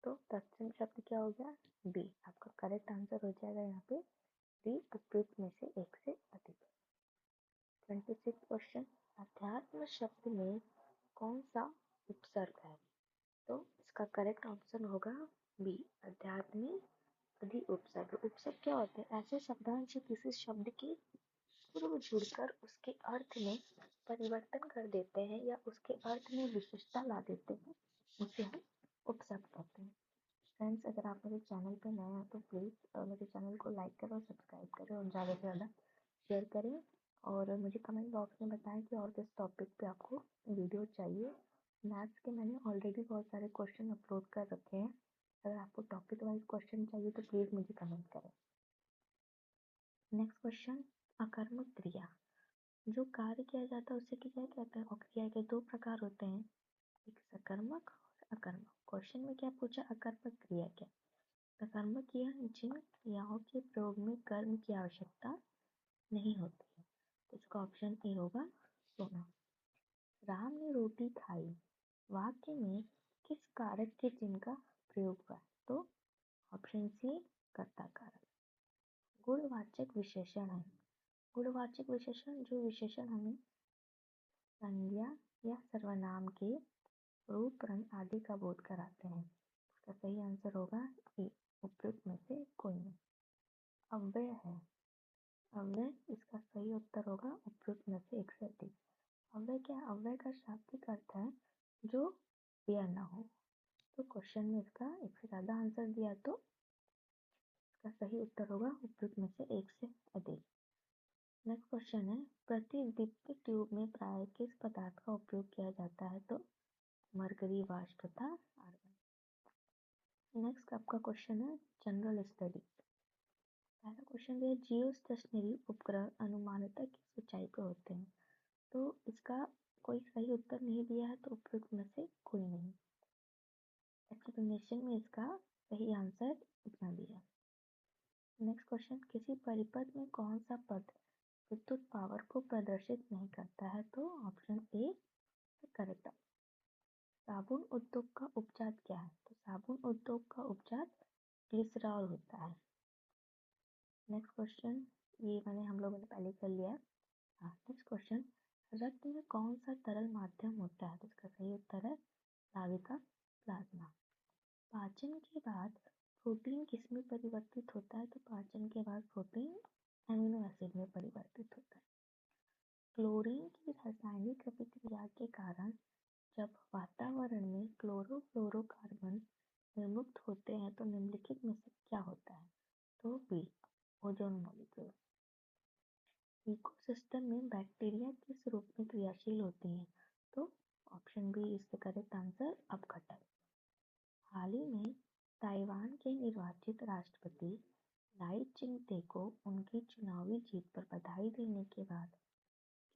तो तत्सम शब्द क्या हो गया? बी। आपका करेक्ट आंसर हो जाएगा यहाँ पे बी, उपयुक्त में से एक से अधिक। 26 क्वेश्चन, अध्यात्म शब्द में कौन सा उपसर्ग है? तो इसका करेक्ट ऑप्शन होगा बी, अध्यात्म अधि उपसर्ग। उपसर्ग क्या होते हैं? ऐसे शब्दांश जो किसी शब्द के पूर्व जुड़कर उसके अर्थ में परिवर्तन कर देते हैं या उसके अर्थ में विशेषता ला देते हैं, उसे हम उपशब्द कहते हैं। फ्रेंड्स, अगर आप मेरे चैनल पे नए हैं तो प्लीज़ मेरे चैनल को लाइक करें और सब्सक्राइब करें और ज़्यादा से ज़्यादा शेयर करें और मुझे कमेंट बॉक्स में बताएं कि और किस टॉपिक पे आपको वीडियो चाहिए। मैथ्स के मैंने ऑलरेडी बहुत सारे क्वेश्चन अपलोड कर रखे हैं, अगर आपको टॉपिक वाइज क्वेश्चन चाहिए तो प्लीज़ मुझे कमेंट करें। नेक्स्ट क्वेश्चन, अकर्मक क्रिया जो कार्य किया जाता है उसे क्या कहते हैं? और क्रिया के दो प्रकार होते हैं, एक सकर्मक और अकर्मक। क्वेश्चन में क्या पूछा? अकर्मक क्रिया क्या? सकर्मक क्रिया जिन क्रियाओं के प्रयोग में कर्म की आवश्यकता नहीं होती है। तो इसका ऑप्शन ए होगा सोना। राम ने रोटी खाई वाक्य में किस कारक के चिन्ह का प्रयोग हुआ? तो ऑप्शन सी, कर्ता कारक। गुणवाचक विशेषण है? गुणवाचक विशेषण जो विशेषण हमें संज्ञा या सर्वनाम के रूप, रंग आदि का बोध कराते हैं। इसका सही आंसर होगा ए, उपयुक्त में से कोई नहीं। अव्यय है? अव्यय, इसका सही उत्तर होगा उपयुक्त में से एक से अधिक। अव्यय क्या है? अव्यय का शाब्दिक अर्थ है जो क्रिया न हो। तो क्वेश्चन में इसका एक से ज्यादा आंसर दिया तो इसका सही उत्तर होगा उपयुक्त में से एक से अधिक। नेक्स्ट क्वेश्चन है, प्रतिदीप्ति ट्यूब में प्राय किस पदार्थ का उपयोग किया जाता है? तो मरकरी, वाष्प तथा आर्गन। नेक्स्ट आपका क्वेश्चन है जनरल स्टडी। पहला क्वेश्चन है जियो स्टेशनरी उपग्रह अनुमानतः किस ऊंचाई पर होते हैं? तो इसका कोई सही उत्तर नहीं दिया है तो उपयुक्त में से कोई नहीं। एक्सप्लेनेशन में इसका सही आंसर इतना दिया। नेक्स्ट क्वेश्चन, किसी परिपथ में कौन सा पद विद्युत पावर को प्रदर्शित नहीं करता है? तो ऑप्शन ए करेक्ट। साबुन उद्योग का उपजात क्या है? तो साबुन उद्योग का उपजात ग्लिसरॉल होता है। नेक्स्ट क्वेश्चन, ये हम लोगों ने पहले कर लिया है। हाँ, नेक्स्ट क्वेश्चन, रक्त में कौन सा तरल माध्यम होता है? तो इसका सही उत्तर है स्राविका प्लाज्मा। पाचन के बाद प्रोटीन किसमें परिवर्तित होता है? तो पाचन के बाद प्रोटीन एमिनो एसिड में परिवर्तित होता है। क्लोरीन की रासायनिक अभिक्रिया के कारण जब वातावरण में क्लोरोफ्लोरोकार्बन निर्मुक्त होते हैं तो निम्नलिखित में से क्या होता है? तो बी ओजोन मॉलिक्यूल। इकोसिस्टम में बैक्टीरिया किस रूप में क्रियाशील होती हैं? तो option B is the correct answer, अपघटन। हाल ही में ताइवान के निर्वाचित राष्ट्रपति लाई चिंगते को उनकी चुनावी जीत पर बधाई देने के बाद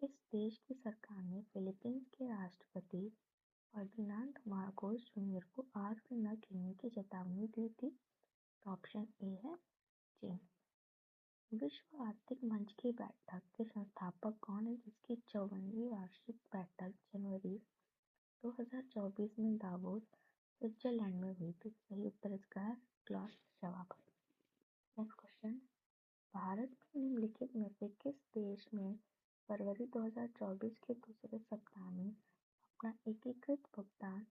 किस देश की सरकार ने फिलीपींस के राष्ट्रपति फर्डिनांड मार्कोस जूनियर को आग से न खेलने की चेतावनी दी थी? तो ऑप्शन ए है चीन। विश्व आर्थिक मंच की बैठक के संस्थापक कौन है, जिसकी 54वीं वार्षिक बैठक जनवरी 2024 में दावोस स्विट्जरलैंड में हुई थी? सही उत्तर इसका है class Shabab. Next question, Bharat में निम्नलिखित में से किस देश में फरवरी 2024 के दूसरे सप्ताह में अपना एकीकृत भुगतान